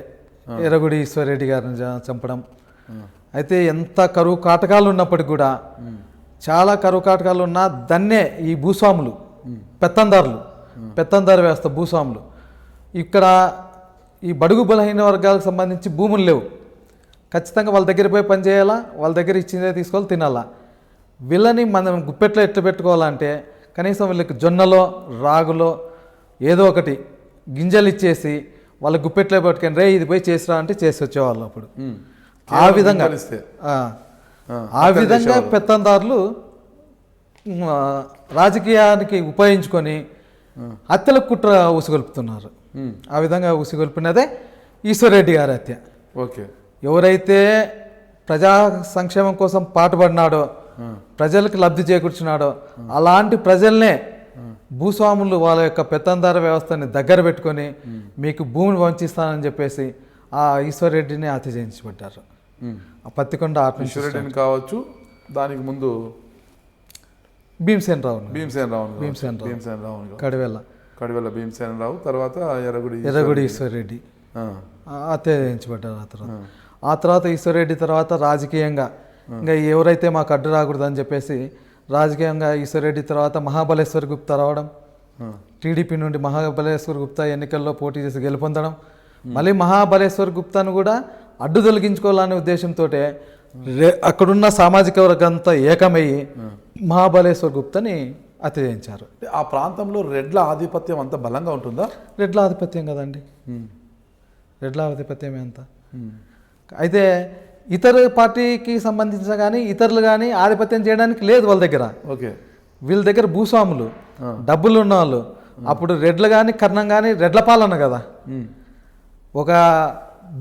S2: ఎర్రగుడి ఈశ్వర్రెడ్డి గారిని చంపడం. అయితే ఎంత కరువు కాటకాలు ఉన్నప్పటికీ కూడా, చాలా కరువు కాటకాలు ఉన్నా దాన్నే ఈ భూస్వాములు పెత్తందారు వ్యవస్థ భూస్వాములు ఇక్కడ ఈ బడుగు బలహీన వర్గాలకు సంబంధించి భూములు లేవు, ఖచ్చితంగా వాళ్ళ దగ్గర పోయి పని చేయాలా, వాళ్ళ దగ్గర ఇచ్చిందే తీసుకోవాలి తినాలా. వీళ్ళని మనం గుప్పెట్లో ఎట్లా పెట్టుకోవాలంటే కనీసం వీళ్ళకి జొన్నలో రాగులో ఏదో ఒకటి గింజలు ఇచ్చేసి వాళ్ళ గుప్పెట్లో పెట్టుకొని రే ఇది పోయి చేసిరా అంటే చేసి వచ్చేవాళ్ళు. అప్పుడు ఆ విధంగా పెత్తందారులు రాజకీయానికి ఉపయోగించుకొని హత్యలకు కుట్ర ఉసిగొల్పుతున్నారు. ఆ విధంగా ఉసిగొల్పినదే ఈశ్వర్రెడ్డి గారి హత్య.
S1: ఓకే.
S2: ఎవరైతే ప్రజా సంక్షేమం కోసం పాటుపడినాడో, ప్రజలకు లబ్ధి చేకూర్చున్నాడో అలాంటి ప్రజల్నే భూస్వాములు వాళ్ళ యొక్క పెత్తందార వ్యవస్థని దగ్గర పెట్టుకొని మీకు భూమిని వంచిస్తానని చెప్పేసి ఆ ఈశ్వర్రెడ్డిని హత్య చేయించబడ్డారు. ఆ పత్తికొండ
S1: ఈశ్వర్రెడ్డిని కావచ్చు, దానికి ముందు
S2: భీమసేన్ రావు
S1: కడివెల్ల భీమసేన్ రావు, తర్వాత
S2: ఎర్రగుడి ఈశ్వర్రెడ్డి హత్య చేయించబడ్డారు. ఆ తర్వాత ఈశ్వర్రెడ్డి తర్వాత రాజకీయంగా ఇంకా ఎవరైతే మాకు అడ్డు రాకూడదని చెప్పేసి రాజకీయంగా ఈశ్వర్రెడ్డి తర్వాత మహాబలేశ్వర్ గుప్తా రావడం, టీడీపీ నుండి మహాబలేశ్వర్ గుప్తా ఎన్నికల్లో పోటీ చేసి గెలుపొందడం, మళ్ళీ మహాబలేశ్వర్ గుప్తాను కూడా అడ్డు తొలగించుకోవాలనే ఉద్దేశంతో అక్కడున్న సామాజిక వర్గంతా ఏకమయ్యి మహాబలేశ్వర్ గుప్తాని హత్య చేయించారు.
S1: ఆ ప్రాంతంలో రెడ్ల ఆధిపత్యం అంత బలంగా ఉంటుందా?
S2: రెడ్ల ఆధిపత్యం కదండి, రెడ్ల ఆధిపత్యమే అంత. అయితే ఇతర పార్టీకి సంబంధించిన కానీ ఇతరులు కానీ ఆధిపత్యం చేయడానికి లేదు వాళ్ళ దగ్గర.
S1: ఓకే.
S2: వీళ్ళ దగ్గర భూస్వాములు డబ్బులు ఉన్న వాళ్ళు. అప్పుడు రెడ్లు కానీ కర్ణం కానీ రెడ్ల పాలన కదా. ఒక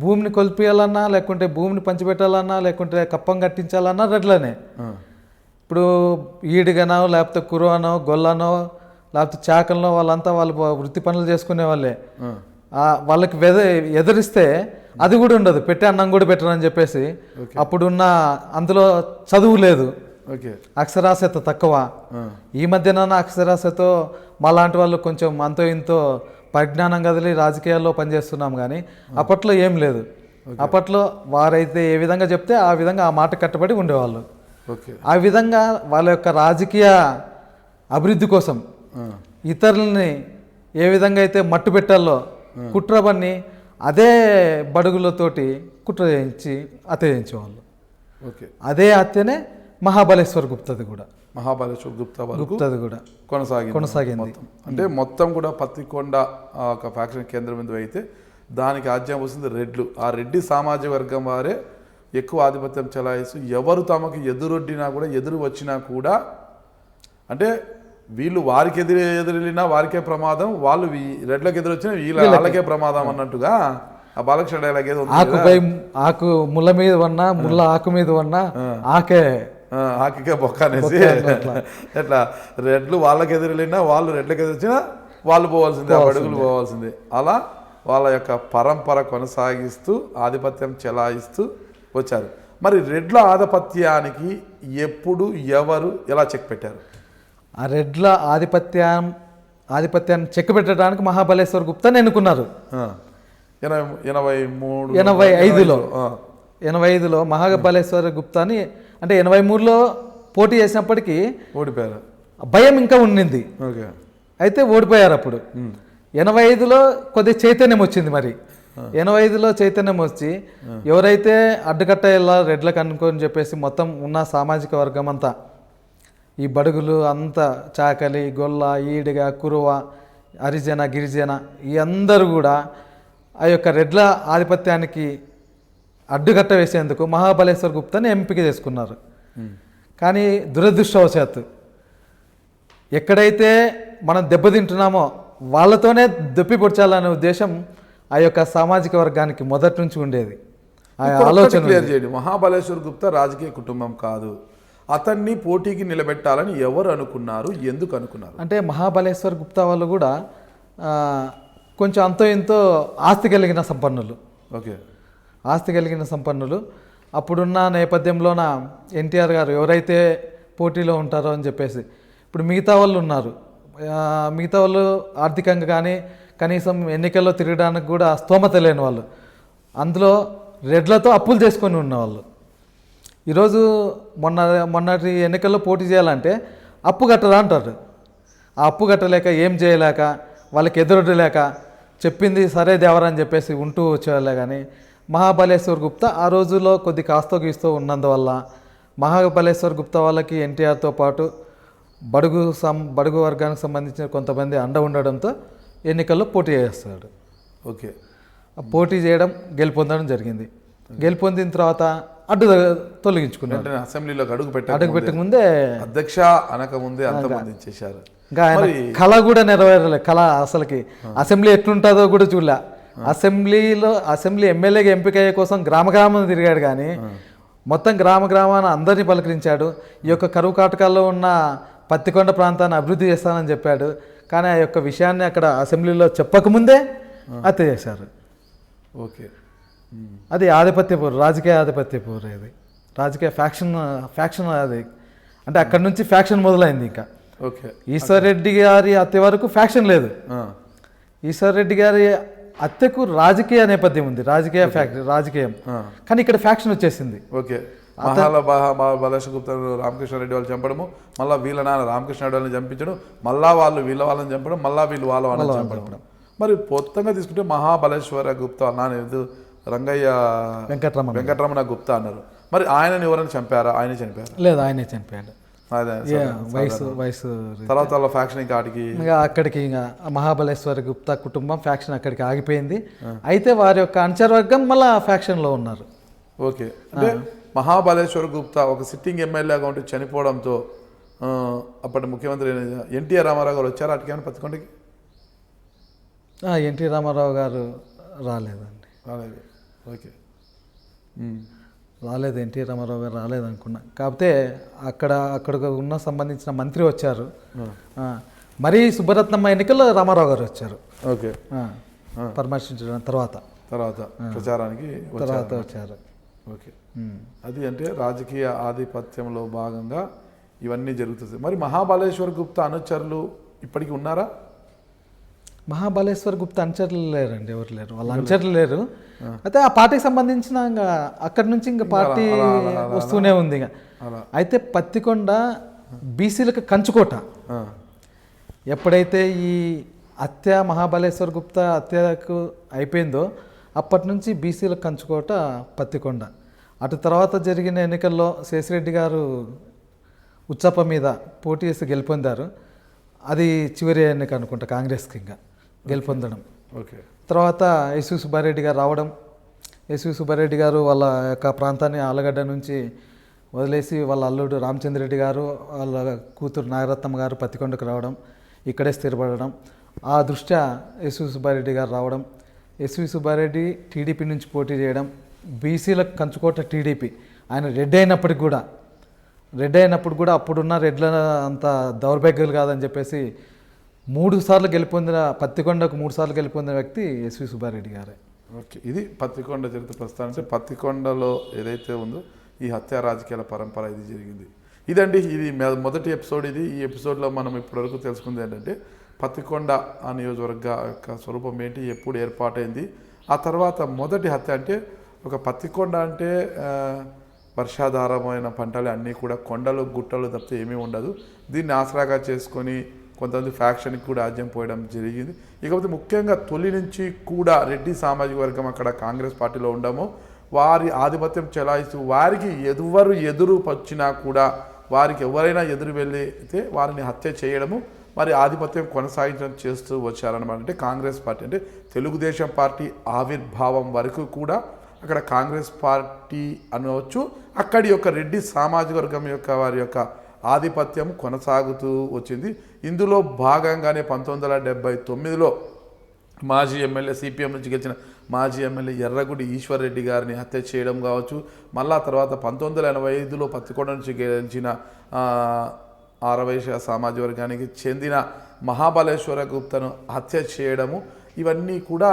S2: భూమిని కొలిపియాలన్నా, లేకుంటే భూమిని పంచిపెట్టాలన్నా, లేకుంటే కప్పం కట్టించాలన్నా రెడ్లనే. ఇప్పుడు ఈడిగనో లేకపోతే కురువనో గొల్లనో లేకపోతే చాకలనో వాళ్ళంతా వాళ్ళు వృత్తి పనులు చేసుకునే వాళ్ళే. వాళ్ళకి ఎదిరిస్తే అది కూడా ఉండదు, పెట్టే అన్నం కూడా పెట్టరని చెప్పేసి. అప్పుడున్న అందులో చదువు లేదు, అక్షరాస్యత తక్కువ. ఈ మధ్యన అక్షరాస్యతో మాలాంటి వాళ్ళు కొంచెం అంతో ఇంతో పరిజ్ఞానం కదిలి రాజకీయాల్లో పనిచేస్తున్నాం, కానీ అప్పట్లో ఏం లేదు. అప్పట్లో వారైతే ఏ విధంగా చెప్తే ఆ విధంగా ఆ మాట కట్టబడి ఉండేవాళ్ళు. ఆ విధంగా వాళ్ళ యొక్క రాజకీయ అభివృద్ధి కోసం ఇతరులని ఏ విధంగా అయితే మట్టు పెట్టాలో కుట్ర పన్ని అదే బడుగులతోటి కుట్ర చేయించి హత్య చేయించేవాళ్ళు. అదే హత్యనే మహాబలేశ్వర్ గుప్తది కూడా.
S1: మహాబలేశ్వర్ గుప్తది కూడా కొనసాగింది. అంటే మొత్తం కూడా పత్తికొండ ఒక ఫ్యాక్షన్ కేంద్రం ఎందుకు అయితే దానికి ఆజ్యం వస్తుంది రెడ్లు. ఆ రెడ్డి సామాజిక వర్గం వారే ఎక్కువ ఆధిపత్యం చెలాయిస్తూ ఎవరు తమకు ఎదురొడ్డినా కూడా ఎదురు వచ్చినా కూడా, అంటే వీళ్ళు వారికి ఎదురెళ్ళినా వారికే ప్రమాదం, వాళ్ళు రెడ్లకు ఎదురొచ్చినా వాళ్ళకే ప్రమాదం అన్నట్టుగా ఆ బాలకృష్ణ డైలాగ్ ఏదో
S2: ఆకు ముళ్ళ మీద ఉన్నా ముళ్ళ ఆకు మీద ఉన్నా
S1: ఆకే బొక్క అనేసి ఎట్లా రెడ్లు వాళ్ళకి ఎదురెళ్ళినా వాళ్ళు రెడ్లకు ఎదురొచ్చినా వాళ్ళు పోవాల్సిందే, ఆ అడుగులు పోవాల్సిందే. అలా వాళ్ళ యొక్క పరంపర కొనసాగిస్తూ ఆధిపత్యం చెలాయిస్తూ వచ్చారు. మరి రెడ్ల ఆధిపత్యానికి ఎప్పుడు ఎవరు ఎలా చెక్ పెట్టారు?
S2: ఆ రెడ్ల ఆధిపత్యాన్ని చెక్ పెట్టడానికి మహాబలేశ్వర్ గుప్తాని ఎన్నుకున్నారు 85లో మహాబలేశ్వర్ గుప్తాని. అంటే 83లో పోటీ చేసినప్పటికీ
S1: ఓడిపోయారు.
S2: భయం ఇంకా ఉండింది, అయితే ఓడిపోయారు. అప్పుడు 85లో కొద్దిగా చైతన్యం వచ్చింది. మరి 85లో చైతన్యం వచ్చి ఎవరైతే అడ్డుకట్ట వెళ్ళాలి రెడ్లకు అనుకోని చెప్పేసి మొత్తం ఉన్న సామాజిక వర్గం అంతా, ఈ బడుగులు అంతా చాకలి గొల్ల ఈడిగ కురువ హరిజన గిరిజన ఈ అందరూ కూడా ఆ యొక్క రెడ్ల ఆధిపత్యానికి అడ్డుకట్ట వేసేందుకు మహాబలేశ్వర్ గుప్తాని ఎంపిక చేసుకున్నారు. కానీ దురదృష్టవశాత్తు ఎక్కడైతే మనం దెబ్బతింటున్నామో వాళ్ళతోనే దెప్పి పొడ్చాలనే ఉద్దేశం ఆ యొక్క సామాజిక వర్గానికి మొదటి నుంచి ఉండేది. ఆ ఆలోచన
S1: క్లియర్ చేయండి. మహాబలేశ్వర్ గుప్తా రాజకీయ కుటుంబం కాదు, అతన్ని పోటీకి నిలబెట్టాలని ఎవరు అనుకున్నారు, ఎందుకు అనుకున్నారు?
S2: అంటే మహాబలేశ్వర్ గుప్తా వాళ్ళు కూడా కొంచెం అంతో ఎంతో ఆస్తి కలిగిన సంపన్నులు.
S1: ఓకే,
S2: ఆస్తి కలిగిన సంపన్నులు. అప్పుడున్న నేపథ్యంలోన ఎన్టీఆర్ గారు ఎవరైతే పోటీలో ఉంటారో అని చెప్పేసి, ఇప్పుడు మిగతా వాళ్ళు ఉన్నారు, మిగతా వాళ్ళు ఆర్థికంగా కానీ కనీసం ఎన్నికల్లో తిరగడానికి కూడా స్తోమత లేని వాళ్ళు, అందులో రెడ్లతో అప్పులు చేసుకొని ఉన్నవాళ్ళు. ఈరోజు మొన్నటి ఎన్నికల్లో పోటీ చేయాలంటే అప్పు కట్టరా అంటారు. ఆ అప్పు కట్టలేక ఏం చేయలేక వాళ్ళకి ఎదురొడ్డు లేక చెప్పింది సరే దేవరా అని చెప్పేసి ఉంటూ వచ్చేవాళ్ళే. కానీ మహాబలేశ్వర్ గుప్తా ఆ రోజుల్లో కొద్ది కాస్తో గీస్తూ ఉన్నందువల్ల మహాబలేశ్వర్ గుప్తా వాళ్ళకి ఎన్టీఆర్తో పాటు బడుగు వర్గానికి సంబంధించిన కొంతమంది అండ ఉండడంతో ఎన్నికల్లో పోటీ చేస్తాడు.
S1: ఓకే,
S2: పోటీ చేయడం గెలుపొందడం జరిగింది. గెలుపొందిన తర్వాత తొలగించుకున్నాడు.
S1: అసెంబ్లీలో అడుగు
S2: పెట్టక ముందే
S1: అధ్యక్ష అనక ముందే అంతమంది ఇచ్చేశారు.
S2: ఇంకా ఆయన కళ కూడా నెరవేరలే. కళ అసలుకి అసెంబ్లీ ఎట్లుంటుందో కూడా చూడలే. అసెంబ్లీ ఎమ్మెల్యేగా ఎంపిక అయ్యే కోసం గ్రామం తిరిగాడు, కానీ మొత్తం గ్రామాన అందరినీ పలకరించాడు. ఈ యొక్క కరువు కాటకాల్లో ఉన్న పత్తికొండ ప్రాంతాన్ని అభివృద్ధి చేస్తానని చెప్పాడు. కానీ ఆ యొక్క విషయాన్ని అక్కడ అసెంబ్లీలో చెప్పకముందే హత్య చేశారు.
S1: ఓకే,
S2: అది ఆధిపత్యపూర్, రాజకీయ ఆధిపత్యపూర్. ఇది రాజకీయ ఫ్యాక్షన్ అది. అంటే అక్కడ నుంచి ఫ్యాక్షన్ మొదలైంది. ఇంకా
S1: ఓకే,
S2: ఈశ్వర్ రెడ్డి గారి హత్య వరకు ఫ్యాక్షన్ లేదు. ఈశ్వర్ రెడ్డి గారి హత్యకు రాజకీయ నేపథ్యం ఉంది, రాజకీయం. కానీ ఇక్కడ ఫ్యాక్షన్ వచ్చేసింది.
S1: ఓకే, బలేశ్వర్ గుప్తా రామకృష్ణారెడ్డి వాళ్ళు చంపడము, మళ్ళీ వీళ్ళ నాన్న రామకృష్ణారెడ్డి వాళ్ళని చంపించడం, మళ్ళా వాళ్ళు వీళ్ళ వాళ్ళని చంపడం, మళ్ళీ వీళ్ళు వాళ్ళని చంపడం. మరి మొత్తంగా తీసుకుంటే మహాబలేశ్వర గుప్తా నాన్న రంగయ్య వెంకటరమణ గుప్తా అన్నారు. మరి ఆయనని ఎవరైనా చంపారా? ఆయనే చనిపోయారు?
S2: లేదు, ఆయనే చనిపోయాడు. వయసు
S1: తర్వాత వాళ్ళ ఫ్యాక్షన్ ఇంకా
S2: అక్కడికి ఇంకా మహాబలేశ్వర గుప్తా కుటుంబం ఫ్యాక్షన్ అక్కడికి ఆగిపోయింది. అయితే వారి యొక్క అనుచరవర్గం మళ్ళా ఫ్యాక్షన్లో ఉన్నారు.
S1: ఓకే, అంటే మహాబలేశ్వర గుప్తా ఒక సిట్టింగ్ ఎమ్మెల్యేగా ఉంటే చనిపోవడంతో అప్పటి ముఖ్యమంత్రి ఎన్టీఆర్ రామారావు గారు వచ్చారు అటుకేమైనా పత్తికొండకి?
S2: ఎన్టీ రామారావు గారు రాలేదండి.
S1: రాలేదు. ఓకే,
S2: రాలేదు, ఎన్టీ రామారావు గారు రాలేదనుకున్నా. కాకపోతే అక్కడ ఉన్న సంబంధించిన మంత్రి వచ్చారు. మరీ సుబ్బరత్నమ్మ ఎన్నికల్లో రామారావు గారు వచ్చారు.
S1: ఓకే,
S2: పరామర్శించడం తర్వాత
S1: ప్రచారానికి
S2: వచ్చారు.
S1: ఓకే, అది అంటే రాజకీయ ఆధిపత్యంలో భాగంగా ఇవన్నీ జరుగుతుంది. మరి మహాబలేశ్వర్ గుప్తా అనుచరులు ఇప్పటికీ ఉన్నారా?
S2: మహాబలేశ్వర్ గుప్తా అనుచరులు లేరండి, ఎవరు లేరు. వాళ్ళ అనుచరులు లేరు. అయితే ఆ పార్టీకి సంబంధించిన ఇంకా అక్కడి నుంచి ఇంకా పార్టీ వస్తూనే ఉంది. ఇంకా అయితే పత్తికొండ బీసీలకు కంచుకోట. ఎప్పుడైతే ఈ హత్య మహాబలేశ్వర్ గుప్తా హత్యకు అయిపోయిందో అప్పటి నుంచి బీసీలకు కంచుకోట పత్తికొండ. అటు తర్వాత జరిగిన ఎన్నికల్లో శేషిరెడ్డి గారు ఉచ్చప్ప మీద పోటీ చేసి గెలుపొందారు. అది చివరి ఎన్నిక అనుకుంటా కాంగ్రెస్కి ఇంకా గెలుపొందడం.
S1: ఓకే,
S2: తర్వాత ఎస్వి సుబ్బారెడ్డి గారు రావడం. ఎస్వి సుబ్బారెడ్డి గారు వాళ్ళ యొక్క ప్రాంతాన్ని ఆలగడ్డ నుంచి వదిలేసి వాళ్ళ అల్లుడు రామచంద్రరెడ్డి గారు వాళ్ళ కూతురు నాగరత్నమ్మ గారు పత్తికొండకు రావడం, ఇక్కడే స్థిరపడడం. ఆ దృష్ట్యా ఎస్వి సుబ్బారెడ్డి గారు రావడం. ఎస్వి సుబ్బారెడ్డి టీడీపీ నుంచి పోటీ చేయడం. బీసీలకు కంచుకోట టీడీపీ. ఆయన రెడ్డి అయినప్పటికి కూడా అప్పుడున్న రెడ్ల అంత దౌర్భాగ్యులు కాదని చెప్పేసి 3 సార్లు గెలుపొందిన, పత్తికొండకు 3 సార్లు గెలుపొందిన వ్యక్తి ఎస్వి సుబ్బారెడ్డి గారే.
S1: ఓకే, ఇది పత్తికొండ చరిత్ర ప్రస్తావించే పత్తికొండలో ఏదైతే ఉందో ఈ హత్యా రాజకీయాల పరంపర ఇది జరిగింది. ఇదండి, ఇది మొదటి ఎపిసోడ్. ఇది ఈ ఎపిసోడ్లో మనం ఇప్పటివరకు తెలుసుకుంది ఏంటంటే పత్తికొండ ఆ నియోజకవర్గ యొక్క స్వరూపం ఏంటి, ఎప్పుడు ఏర్పాటైంది, ఆ తర్వాత మొదటి హత్య. అంటే ఒక పత్తికొండ అంటే వర్షాధారమైన పంటలు అన్నీ కూడా కొండలు గుట్టలు తప్పితే ఏమీ ఉండదు. దీన్ని ఆసరాగా చేసుకొని కొంతమంది ఫ్యాక్షన్కి కూడా ఆజ్యం పోయడం జరిగింది. ఇకపోతే ముఖ్యంగా తొలి నుంచి కూడా రెడ్డి సామాజిక వర్గం అక్కడ కాంగ్రెస్ పార్టీలో ఉండము, వారి ఆధిపత్యం చెలాయిస్తూ వారికి ఎదురు వచ్చినా కూడా వారికి ఎవరైనా ఎదురు వెళ్ళితే వారిని హత్య చేయడము, మరి ఆధిపత్యం కొనసాగించడం చేస్తూ వచ్చారన్నమాట. అంటే కాంగ్రెస్ పార్టీ అంటే తెలుగుదేశం పార్టీ ఆవిర్భావం వరకు కూడా అక్కడ కాంగ్రెస్ పార్టీ అనవచ్చు, అక్కడి యొక్క రెడ్డి సామాజిక వర్గం యొక్క వారి యొక్క ఆధిపత్యం కొనసాగుతూ వచ్చింది. ఇందులో భాగంగానే 1979లో మాజీ ఎమ్మెల్యే సిపిఎం నుంచి గెలిచిన మాజీ ఎమ్మెల్యే ఎర్రగుడి ఈశ్వర్రెడ్డి గారిని హత్య చేయడం కావచ్చు. మళ్ళా తర్వాత 1985లో పత్తికొండ నుంచి గెలిచిన ఆరవైశ్య సామాజిక వర్గానికి చెందిన మహాబలేశ్వర గుప్తను హత్య చేయడము, ఇవన్నీ కూడా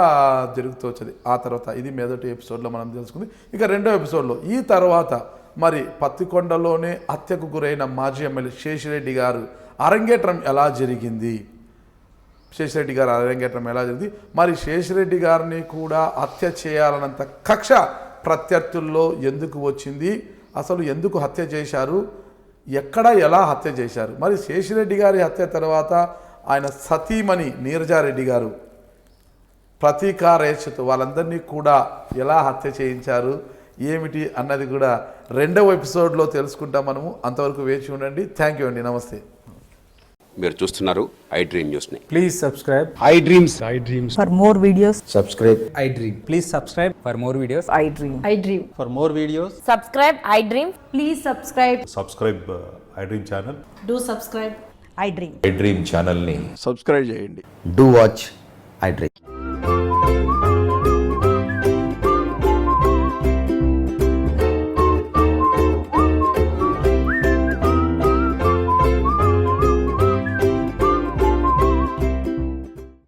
S1: జరుగుతూ వచ్చేది. ఆ తర్వాత ఇది మొదటి ఎపిసోడ్లో మనం తెలుసుకుంది. ఇక రెండో ఎపిసోడ్లో ఈ తర్వాత మరి పత్తికొండలోనే హత్యకు గురైన మాజీ ఎమ్మెల్యే శేషిరెడ్డి గారు అరంగేట్రం ఎలా జరిగింది, శేషిరెడ్డి గారు అరంగేట్రం ఎలా జరిగింది, మరి శేషిరెడ్డి గారిని కూడా హత్య చేయాలన్నంత కక్ష ప్రత్యర్థుల్లో ఎందుకు వచ్చింది, అసలు ఎందుకు హత్య చేశారు, ఎక్కడ ఎలా హత్య చేశారు, మరి శేషిరెడ్డి గారి హత్య తర్వాత ఆయన సతీమణి నీరజారెడ్డి గారు ప్రతీకారేచ్ఛతో వాళ్ళందరినీ కూడా ఎలా హత్య చేయించారు ఏమిటి అన్నది కూడా రెండవ ఎపిసోడ్లో తెలుసుకుంటాం మనము. అంతవరకు వేచి ఉండండి. థ్యాంక్ యూ అండి. నమస్తే.
S3: మీరు చూస్తున్నారు ఐ డ్రీమ్ న్యూస్ని.
S4: Please subscribe.
S3: I dreams
S5: For more videos,
S6: subscribe
S4: I Dream. Please subscribe for more videos.
S5: I dream.
S7: I dream.
S6: for more videos.
S7: Subscribe, I dream. Please subscribe.
S8: Subscribe I dream channel.
S7: Do subscribe.
S5: I dream.
S8: I dream ఛానల్ని
S6: do watch I Dream.